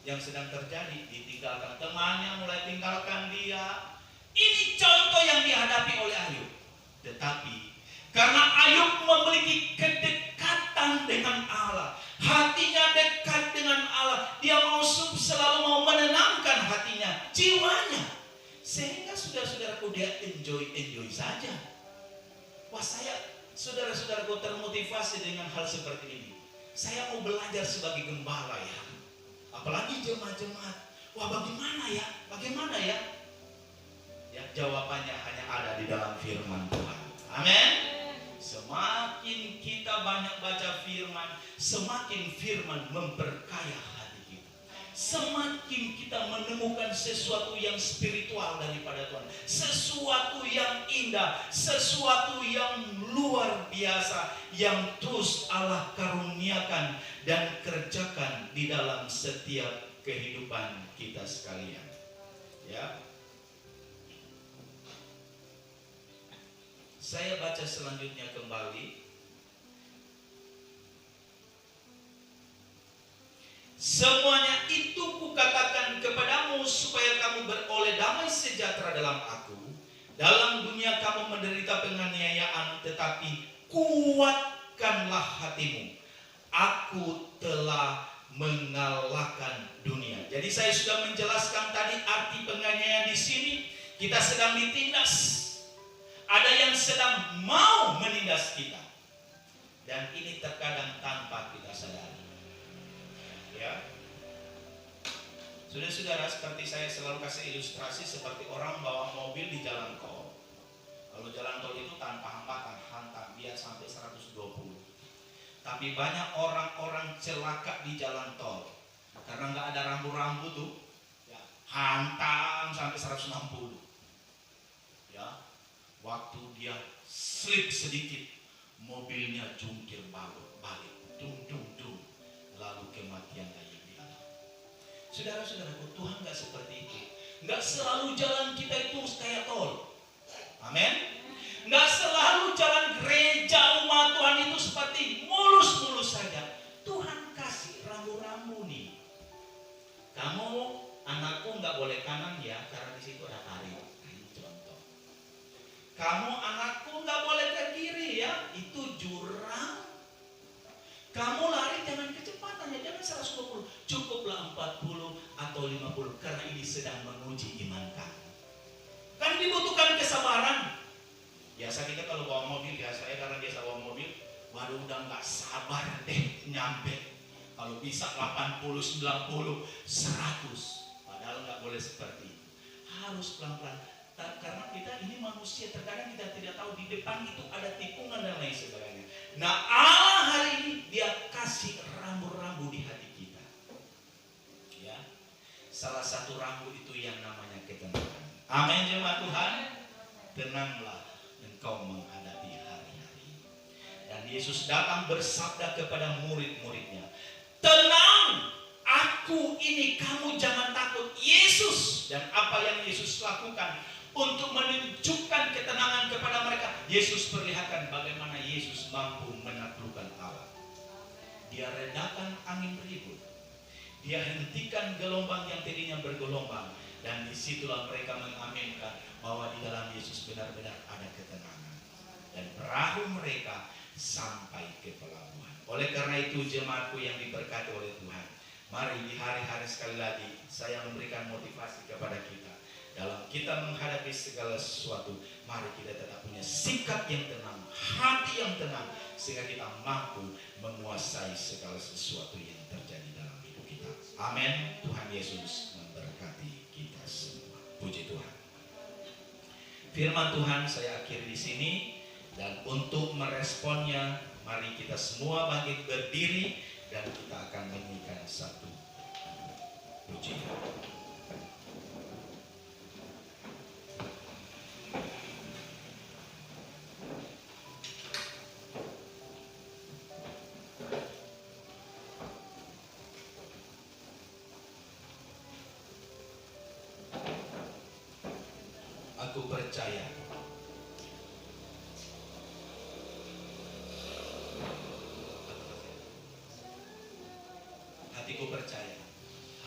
yang sedang terjadi. Ditinggalkan temannya, mulai tinggalkan dia. Ini contoh yang dihadapi oleh Ayub. Tetapi karena Ayub memiliki kedekatan dengan Allah, hatinya dekat dengan Allah, dia selalu mau menenangkan hatinya, jiwanya, sehingga saudara-saudaraku dia enjoy saja. Wah, saya saudara-saudaraku termotivasi dengan hal seperti ini. Saya mau belajar sebagai gembala, ya, apalagi jemaat-jemaat. Wah, bagaimana ya? Ya, jawabannya hanya ada di dalam firman Tuhan. Amin. Semakin kita banyak baca firman, semakin firman memperkaya hati kita. Semakin kita menemukan menemukan sesuatu yang spiritual daripada Tuhan, sesuatu yang indah, sesuatu yang luar biasa yang terus Allah karuniakan dan kerjakan di dalam setiap kehidupan kita sekalian. Ya. Saya baca selanjutnya kembali. Semuanya itu kukatakan kepadamu supaya kamu beroleh damai sejahtera dalam aku. Dalam dunia kamu menderita penganiayaan, tetapi kuatkanlah hatimu. Aku telah mengalahkan dunia. Jadi saya sudah menjelaskan tadi arti penganiayaan di sini. Kita sedang ditindas. Ada yang sedang mau menindas kita. Dan ini terkadang tanpa kita sadari. Ya. Saudara-saudara, seperti saya selalu kasih ilustrasi seperti orang bawa mobil di jalan tol. Kalau jalan tol itu tanpa hambatan, hantam biar sampai 120. Tapi banyak orang-orang celaka di jalan tol karena nggak ada rambu-rambu tuh, ya, hantam sampai 160. Ya, waktu dia slip sedikit, mobilnya jungkir balik, dung, lalu kematian yang dialami. Saudara-saudaraku, Tuhan nggak seperti itu. Nggak selalu jalan kita itu kayak tol. Amin. Nggak selalu jalan gereja umat Tuhan itu seperti mulus saja. Tuhan kasih rambu-rambu nih. Kamu, anakku nggak boleh kanan ya, karena di situ ada karir. Ini contoh. Kamu, anakku nggak boleh ke kiri ya, itu jurang. Kamu lari jangan kecepatan ya, jangan 120, cukuplah 40 atau 50 karena ini sedang menguji iman kamu. Kan dibutuhkan kesabaran. Biasa kita kalau bawa mobil, ya saya karena biasa bawa mobil, waduh udah nggak sabar deh nyampe. Kalau bisa 80, 90, 100. Padahal nggak boleh seperti itu. Harus pelan-pelan. Karena kita ini manusia, terkadang kita tidak tahu di depan itu ada tikungan dan lain sebagainya. Nah Allah hari ini dia kasih rambu-rambu di hati kita. Ya, salah satu rambu itu yang namanya ketenangan. Amin jemaat Tuhan. Tenanglah engkau menghadapi hari-hari. Dan Yesus datang bersabda kepada murid-muridnya, tenang, aku ini, kamu jangan takut. Yesus dan apa yang Yesus lakukan untuk menunjukkan ketenangan kepada mereka. Yesus perlihatkan bagaimana Yesus mampu menaklukkan Allah. Dia redakan angin ribut. Dia hentikan gelombang yang tadinya bergelombang. Dan disitulah mereka mengaminkan bahwa di dalam Yesus benar-benar ada ketenangan. Dan perahu mereka sampai ke pelabuhan. Oleh karena itu jemaatku yang diberkati oleh Tuhan, mari di hari-hari sekali lagi saya memberikan motivasi kepada kita. Dalam kita menghadapi segala sesuatu, mari kita tetap punya sikap yang tenang, hati yang tenang, sehingga kita mampu menguasai segala sesuatu yang terjadi dalam hidup kita. Amin. Tuhan Yesus memberkati kita semua. Puji Tuhan. Firman Tuhan saya akhiri di sini, dan untuk meresponnya, mari kita semua bangkit berdiri dan kita akan menyanyikan satu pujian. Aku percaya. Hatiku percaya.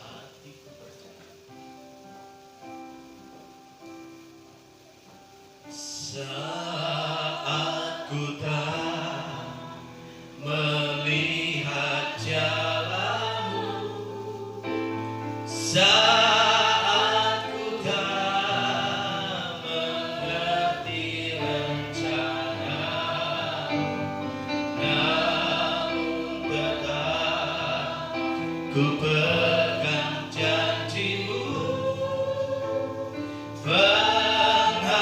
Hatiku percaya. Saat ku tak melihat jalanmu, saat ku tak mengerti rencana, namun tetap ku pegang janjimu, pengharapan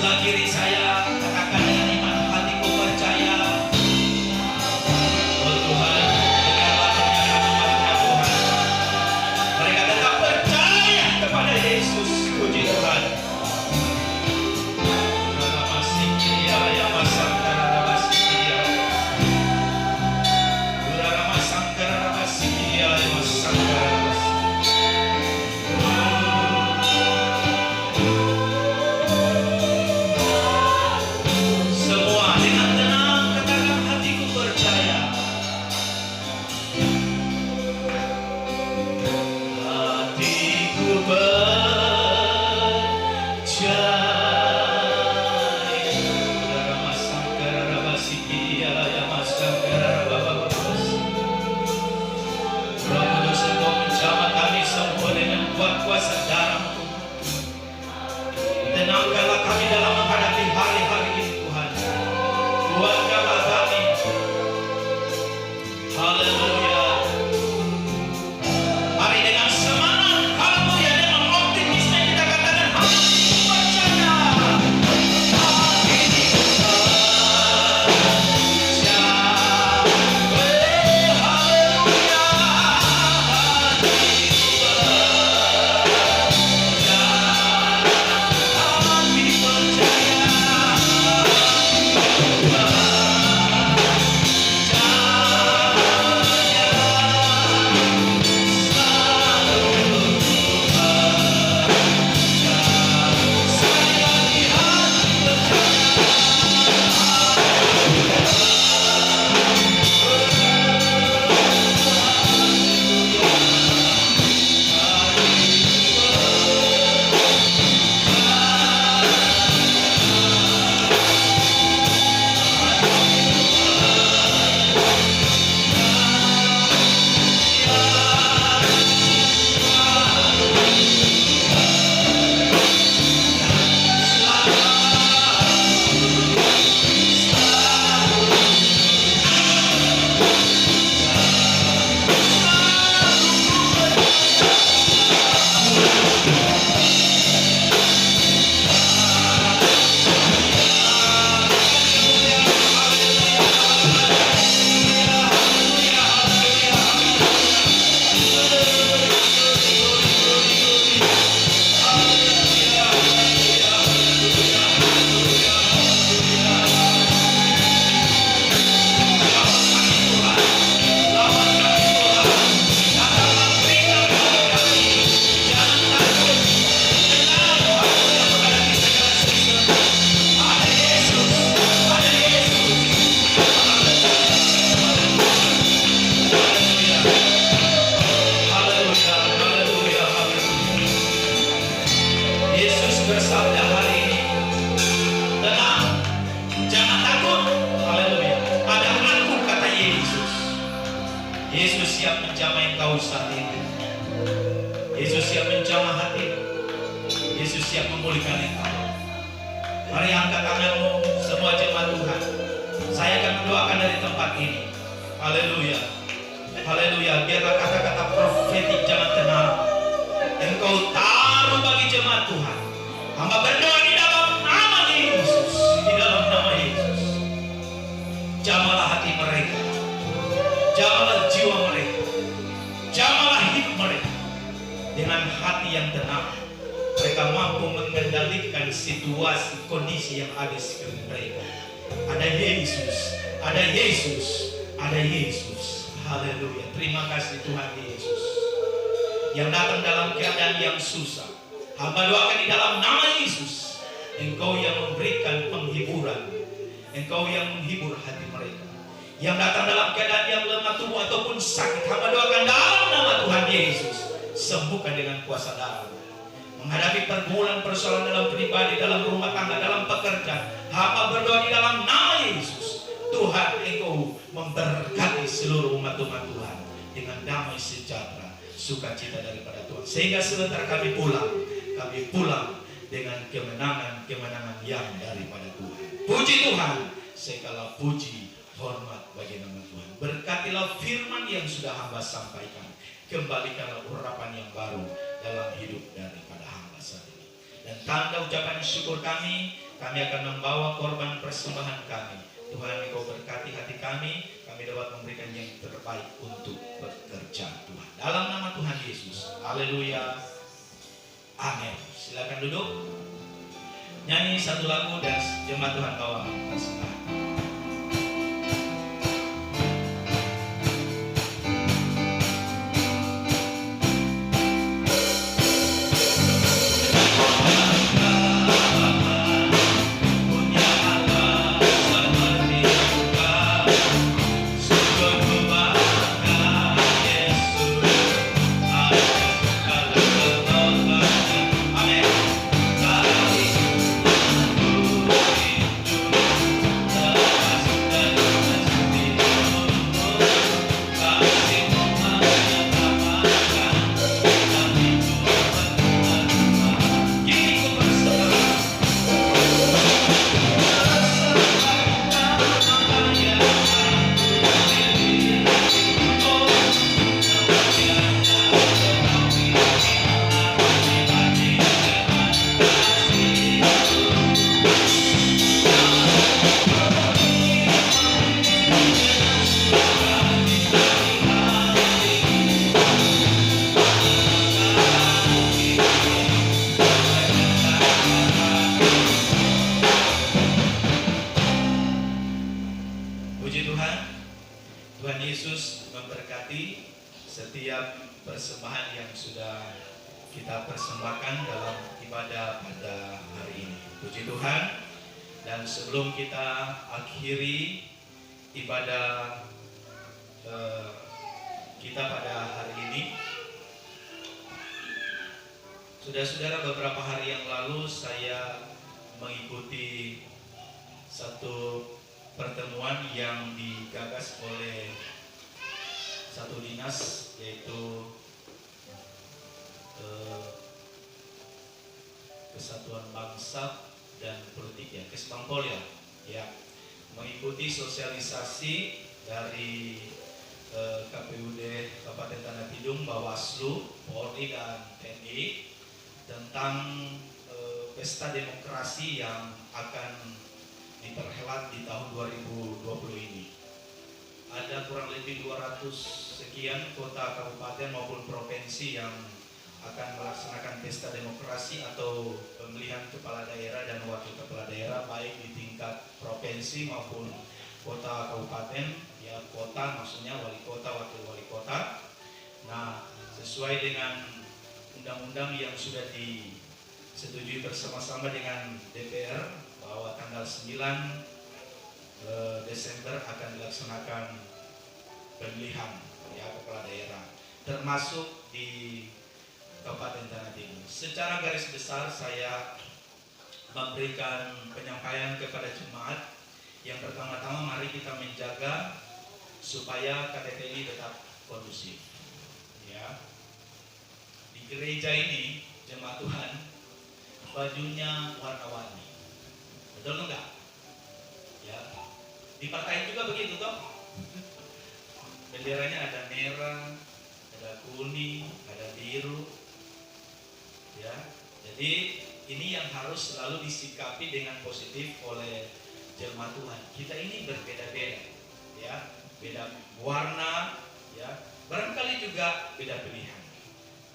sebelah kiri saya, katakan dengan iman, hatiku percaya. Oh Tuhan, dengarlah pernyataan umat-Nya Tuhan. Mereka tetap percaya kepada Yesus. Puji Tuhan. Semua dengan tenang katakan, hatiku percaya. Hatiku percaya. Roh Kudus, Engkau menjamah kami semua dengan kuat kuasa darah-Mu. Tenangkanlah kami dalam menghadapi hari-hari ini Tuhan. Kuatkanlah kami. Haleluya. Mari dengan semangat, haleluya, dengan optimisme kita katakan, hatiku percaya. Hatiku percaya. Haleluya. Bersabda hari ini, tenang, jangan takut, haleluya, ada aku, kata Yesus. Yesus siap menjamah engkau saat ini. Yesus siap menjamah hati. Yesus siap memulihkan engkau. Mari angkat tanganmu semua jemaat Tuhan. Saya akan mendoakan dari tempat ini. Haleluya, haleluya. Biarlah kata-kata profetik jangan tenang engkau taruh bagi jemaat Tuhan. Hamba berdoa di dalam nama Yesus, di dalam nama Yesus. Jamalah hati mereka, jamalah jiwa mereka, jamalah hidup mereka. Dengan hati yang tenang, mereka mampu mengendalikan situasi, kondisi yang ada di sekeliling mereka. Ada Yesus, ada Yesus, ada Yesus. Haleluya. Terima kasih Tuhan Yesus yang datang dalam keadaan yang susah. Hamba doakan di dalam nama Yesus, Engkau yang memberikan penghiburan, Engkau yang menghibur hati mereka. Yang datang dalam keadaan yang lemah tubuh ataupun sakit, hamba doakan dalam nama Tuhan Yesus, sembuhkan dengan kuasa darah. Menghadapi pergumulan persoalan dalam pribadi, dalam rumah tangga, dalam pekerjaan, hamba berdoa di dalam nama Yesus, Tuhan Engkau memberkati seluruh umat-umat Tuhan dengan damai sejahtera, sukacita daripada Tuhan. Sehingga sebentar kami pulang dengan kemenangan-kemenangan yang daripada Tuhan. Puji Tuhan, segala puji, hormat bagi nama Tuhan. Berkatilah firman yang sudah hamba sampaikan. Kembalikanlah urapan yang baru dalam hidup daripada hamba saat ini. Dan tanda ucapan syukur kami Kami akan membawa korban persembahan kami. Tuhan, Engkau berkati hati kami dapat memberikan yang terbaik untuk bekerja Tuhan. Dalam nama Tuhan Yesus. Haleluya. Amin. Silakan duduk. Nyanyi satu lagu dan jemaat Tuhan bawa persembahan. Persembahan yang sudah kita persembahkan dalam ibadah pada hari ini. Puji Tuhan. Dan sebelum kita akhiri ibadah kita pada hari ini, saudara-saudara, beberapa hari yang lalu saya mengikuti satu pertemuan yang digagas oleh satu dinas, yaitu Kesatuan Bangsa dan Politik, ya, Kesbangpol, ya, mengikuti sosialisasi dari KPUD Kabupaten Tanah Tidung, Bawaslu, Polri dan TNI tentang pesta demokrasi yang akan diperhelat di tahun 2020 ini. Ada kurang lebih 200 sekian kota, kabupaten maupun provinsi yang akan melaksanakan pesta demokrasi atau pemilihan kepala daerah dan wakil kepala daerah, baik di tingkat provinsi maupun kota kabupaten, ya, kota maksudnya wali kota, wakil wali kota. Nah, sesuai dengan undang-undang yang sudah disetujui bersama-sama dengan DPR bahwa tanggal 9 Desember akan dilaksanakan pemilihan, ya, kepala daerah, termasuk di Kabupaten Tanah Tidung. Secara garis besar saya memberikan penyampaian kepada jemaat. Yang pertama-tama, mari kita menjaga supaya KTT ini tetap kondusif, ya. Di gereja ini, jemaat Tuhan, bajunya warna-warni, betul enggak? Ya, di partai juga begitu toh. Benderanya ada merah, ada kuning, ada biru, ya. Jadi ini yang harus selalu disikapi dengan positif oleh jemaat Tuhan. Kita ini berbeda-beda, ya, beda warna, ya, barangkali juga beda pilihan.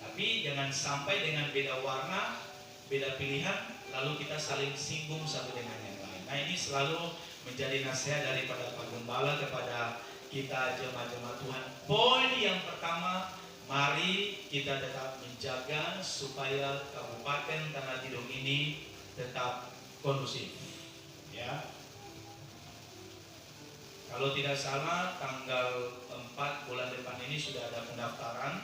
Tapi jangan sampai dengan beda warna, beda pilihan, lalu kita saling singgung satu dengan yang lain. Nah, ini selalu menjadi nasihat daripada Pak Gembala kepada kita jemaat-jemaat Tuhan. Poin yang pertama, mari kita tetap menjaga supaya Kabupaten Tanah Tidung ini tetap kondusif, ya. Kalau tidak salah, tanggal 4 bulan depan ini sudah ada pendaftaran,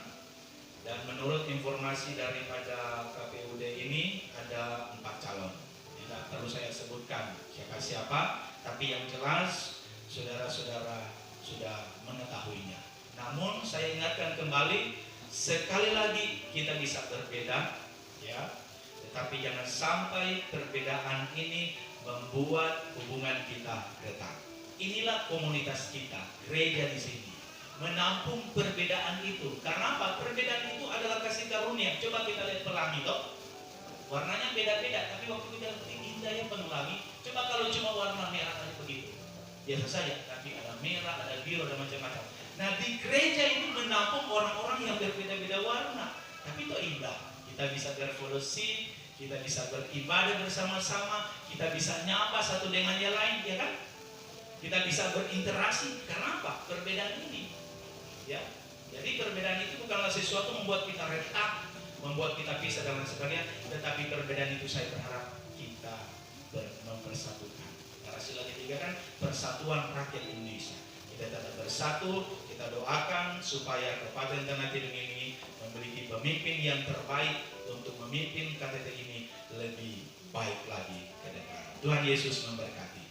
dan menurut informasi daripada KPUD ini ada 4 calon. Tidak perlu saya sebutkan siapa-siapa, tapi yang jelas saudara-saudara sudah mengetahuinya. Namun saya ingatkan kembali, sekali lagi kita bisa berbeda, ya, tetapi jangan sampai perbedaan ini membuat hubungan kita retak. Inilah komunitas kita, gereja di sini, menampung perbedaan itu. Karena apa? Perbedaan itu adalah kasih karunia. Coba kita lihat pelangi, toh. Warnanya beda-beda, tapi waktu kita indah ya penuh. Coba kalau cuma warna merah aja begitu, biasa saja. Tapi ada merah, ada biru, ada macam-macam. Nah di gereja ini menampung orang-orang yang berbeda-beda warna, tapi itu indah. Kita bisa berfellowship, kita bisa beribadah bersama-sama, kita bisa nyapa satu dengan yang lain, ya kan? Kita bisa berinteraksi. Karena apa? Perbedaan ini, ya. Jadi perbedaan itu bukanlah sesuatu membuat kita retak, membuat kita pisah dan lain sebagainya, tetapi perbedaan itu saya berharap kita mempersatukan. Narasi ketiga kan persatuan rakyat Indonesia. Kita tetap bersatu, kita doakan supaya Kabupaten Tanah Tidung ini memiliki pemimpin yang terbaik untuk memimpin KTT ini lebih baik lagi ke depan. Tuhan Yesus memberkati.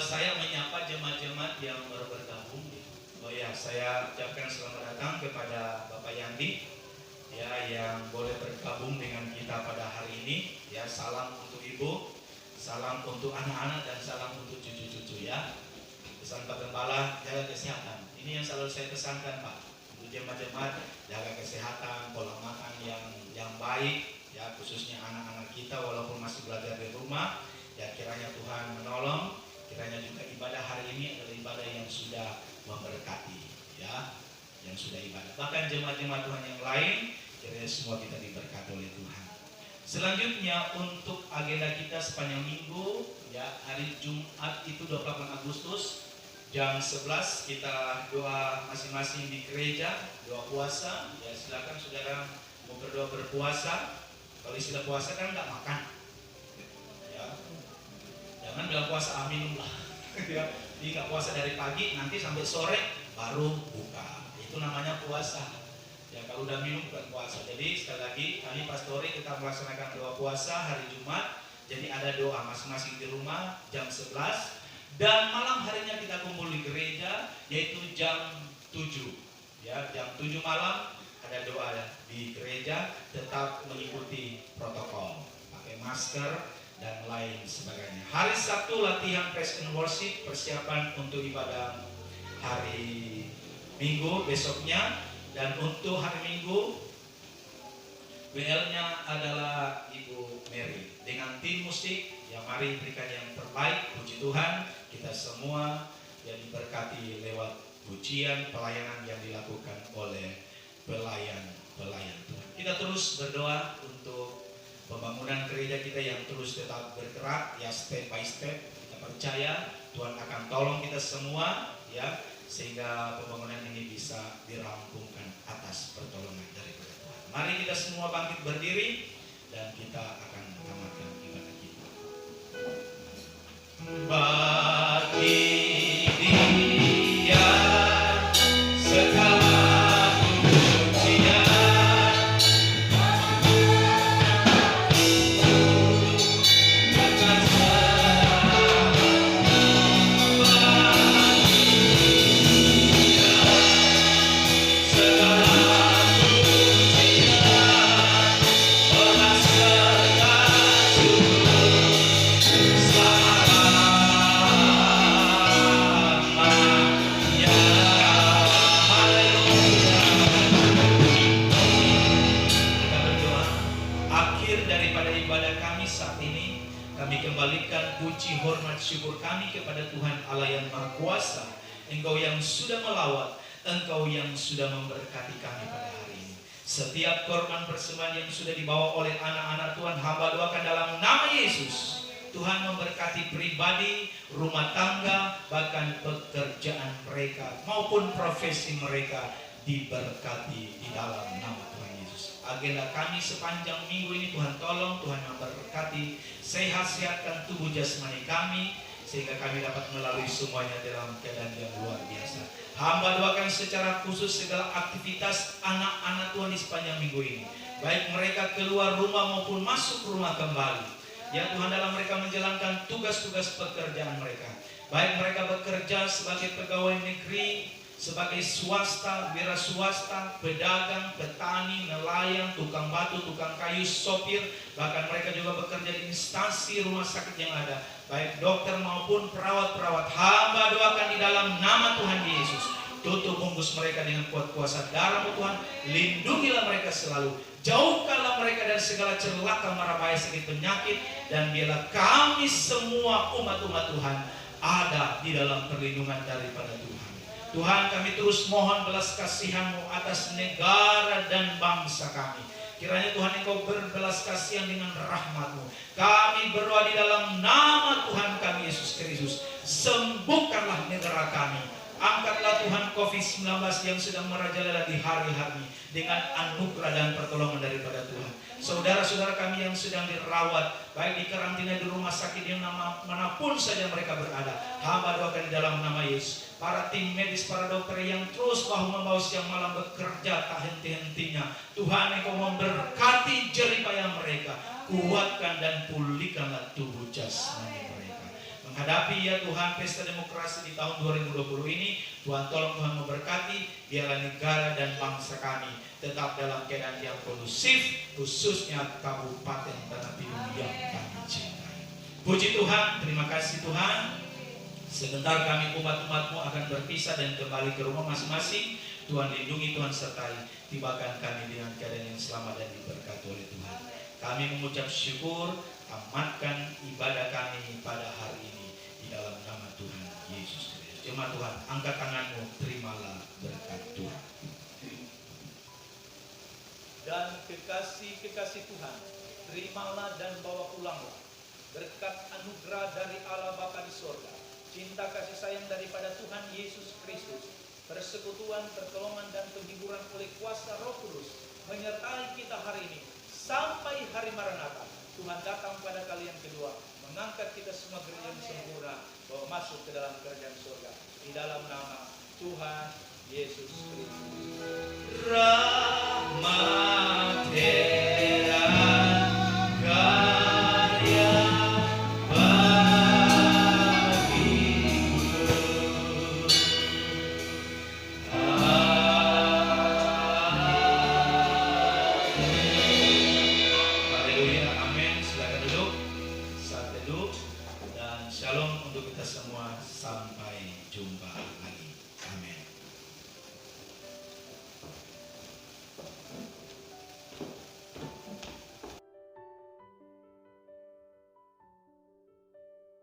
Saya menyapa jemaat-jemaat yang baru bergabung. Oh ya, saya ucapkan selamat datang kepada Bapak Yandi ya yang boleh bergabung dengan kita pada hari ini. Ya, salam untuk Ibu, salam untuk anak-anak dan salam untuk cucu-cucu ya. Pesan Pak Gembala, jaga kesehatan. Ini yang selalu saya pesankan Pak. Untuk jemaat-jemaat jaga kesehatan, pola makan yang baik ya, khususnya anak-anak kita walaupun masih belajar di rumah. Ya kiranya Tuhan menolong, kiranya juga ibadah hari ini adalah ibadah yang sudah memberkati ya, yang sudah ibadah. Bahkan jemaat-jemaat Tuhan yang lain, kiranya semua kita diberkati oleh Tuhan. Selanjutnya untuk agenda kita sepanjang minggu ya, hari Jumat itu 28 Agustus jam 11 kita doa masing-masing di gereja, doa puasa. Ya silakan saudara mau berdoa berpuasa. Kalau istilah puasa kan nggak makan. Ya. Jangan bilang puasa amin lah. Ya. Jadi nggak puasa dari pagi nanti sampai sore baru buka. Itu namanya puasa. Ya kalau udah minum bukan puasa. Jadi sekali lagi kami pastori kita melaksanakan doa puasa hari Jumat. Jadi ada doa masing-masing di rumah jam 11 dan malam harinya kita kumpul di gereja yaitu jam 7. Ya, jam 7 malam ada doa di gereja, tetap mengikuti protokol, pakai masker dan lain sebagainya. Hari Sabtu latihan praise and worship, persiapan untuk ibadah hari Minggu besoknya. Dan untuk hari Minggu WL-nya adalah Ibu Mary dengan tim musik. Ya mari berikan yang terbaik. Puji Tuhan kita semua yang diberkati lewat pujian pelayanan yang dilakukan oleh pelayan-pelayan Tuhan. Kita terus berdoa untuk pembangunan gereja kita yang terus tetap bergerak ya, step by step. Kita percaya Tuhan akan tolong kita semua ya, sehingga pembangunan ini bisa dirampungkan atas pertolongan dari Tuhan. Mari kita semua bangkit berdiri dan kita akan tamatkan ibadah kita. Bagi Dia segala pujian, puji, hormat, syukur kami kepada Tuhan Allah yang Maha Kuasa. Engkau yang sudah melawat, Engkau yang sudah memberkati kami pada hari ini. Setiap korban persembahan yang sudah dibawa oleh anak-anak Tuhan, hamba doakan dalam nama Yesus. Tuhan memberkati pribadi, rumah tangga, bahkan pekerjaan mereka maupun profesi mereka diberkati di dalam nama Tuhan Yesus. Agenda kami sepanjang minggu ini Tuhan tolong, Tuhan memberkati, sehat-sehatkan tubuh jasmani kami sehingga kami dapat melalui semuanya dalam keadaan yang luar biasa. Hamba doakan secara khusus segala aktivitas anak-anak Tuhan di sepanjang minggu ini, baik mereka keluar rumah maupun masuk rumah kembali. Ya Tuhan, dalam mereka menjalankan tugas-tugas pekerjaan mereka, baik mereka bekerja sebagai pegawai negeri, sebagai swasta, wira swasta, pedagang, petani, nelayan, tukang batu, tukang kayu, sopir, bahkan mereka juga bekerja di instansi rumah sakit yang ada, baik dokter maupun perawat-perawat. Hamba doakan di dalam nama Tuhan Yesus, tutup bungkus mereka dengan kuat kuasa darah Tuhan, lindungilah mereka selalu, Jauhkanlah mereka dari segala celaka, mara bahaya, sakit, penyakit. Dan biarlah kami semua umat-umat Tuhan ada di dalam perlindungan daripada Tuhan. Tuhan, kami terus mohon belas kasihan-Mu atas negara dan bangsa kami. Kiranya Tuhan Engkau berbelas kasihan dengan rahmat-Mu. Kami berdoa di dalam nama Tuhan kami Yesus Kristus. Sembuhkanlah negara kami. Angkatlah Tuhan COVID-19 yang sedang merajalela di hari-hari dengan anugerah dan pertolongan daripada Tuhan. Saudara-saudara kami yang sedang dirawat, baik di karantina di rumah sakit yang manapun saja mereka berada, hamba doakan di dalam nama Yesus. Para tim medis, para dokter yang terus bahu-membahu siang malam bekerja tak henti-hentinya, Tuhan Engkau memberkati jeripaya mereka, kuatkan dan pulihkanlah tubuh jasmani mereka. Menghadapi ya Tuhan pesta demokrasi di tahun 2020 ini, Tuhan tolong Tuhan memberkati, biarlah negara dan bangsa kami tetap dalam keadaan yang kondusif, khususnya Kabupaten Tanah Pindung yang kami cintai. Puji Tuhan, terima kasih Tuhan. Sebentar kami umat-umat-Mu akan berpisah dan kembali ke rumah masing-masing. Tuhan lindungi, Tuhan sertai, tibakan kami dengan keadaan yang selamat dan diberkati oleh Tuhan. Kami mengucap syukur, amatkan ibadah kami pada hari ini di dalam nama Tuhan Yesus Kristus. Jemaat Tuhan, angkat tanganmu, terimalah berkat Tuhan. Dan kekasih-kekasih Tuhan, terimalah dan bawa pulanglah berkat anugerah dari Allah Bapa di sorga, cinta kasih sayang daripada Tuhan Yesus Kristus, persekutuan, pertolongan dan penghiburan oleh kuasa Roh Kudus menyertai kita hari ini sampai hari Maranatha. Tuhan datang pada kali yang kedua, mengangkat kita semua gereja yang sempurna, bawa masuk ke dalam kerajaan surga di dalam nama Tuhan Yesus Kristus. Rahmat Tuhan karya bagiku. Haleluya, amin. Silakan duduk. Saat duduk dan shalom untuk kita semua. Sampai jumpa lagi. Amin.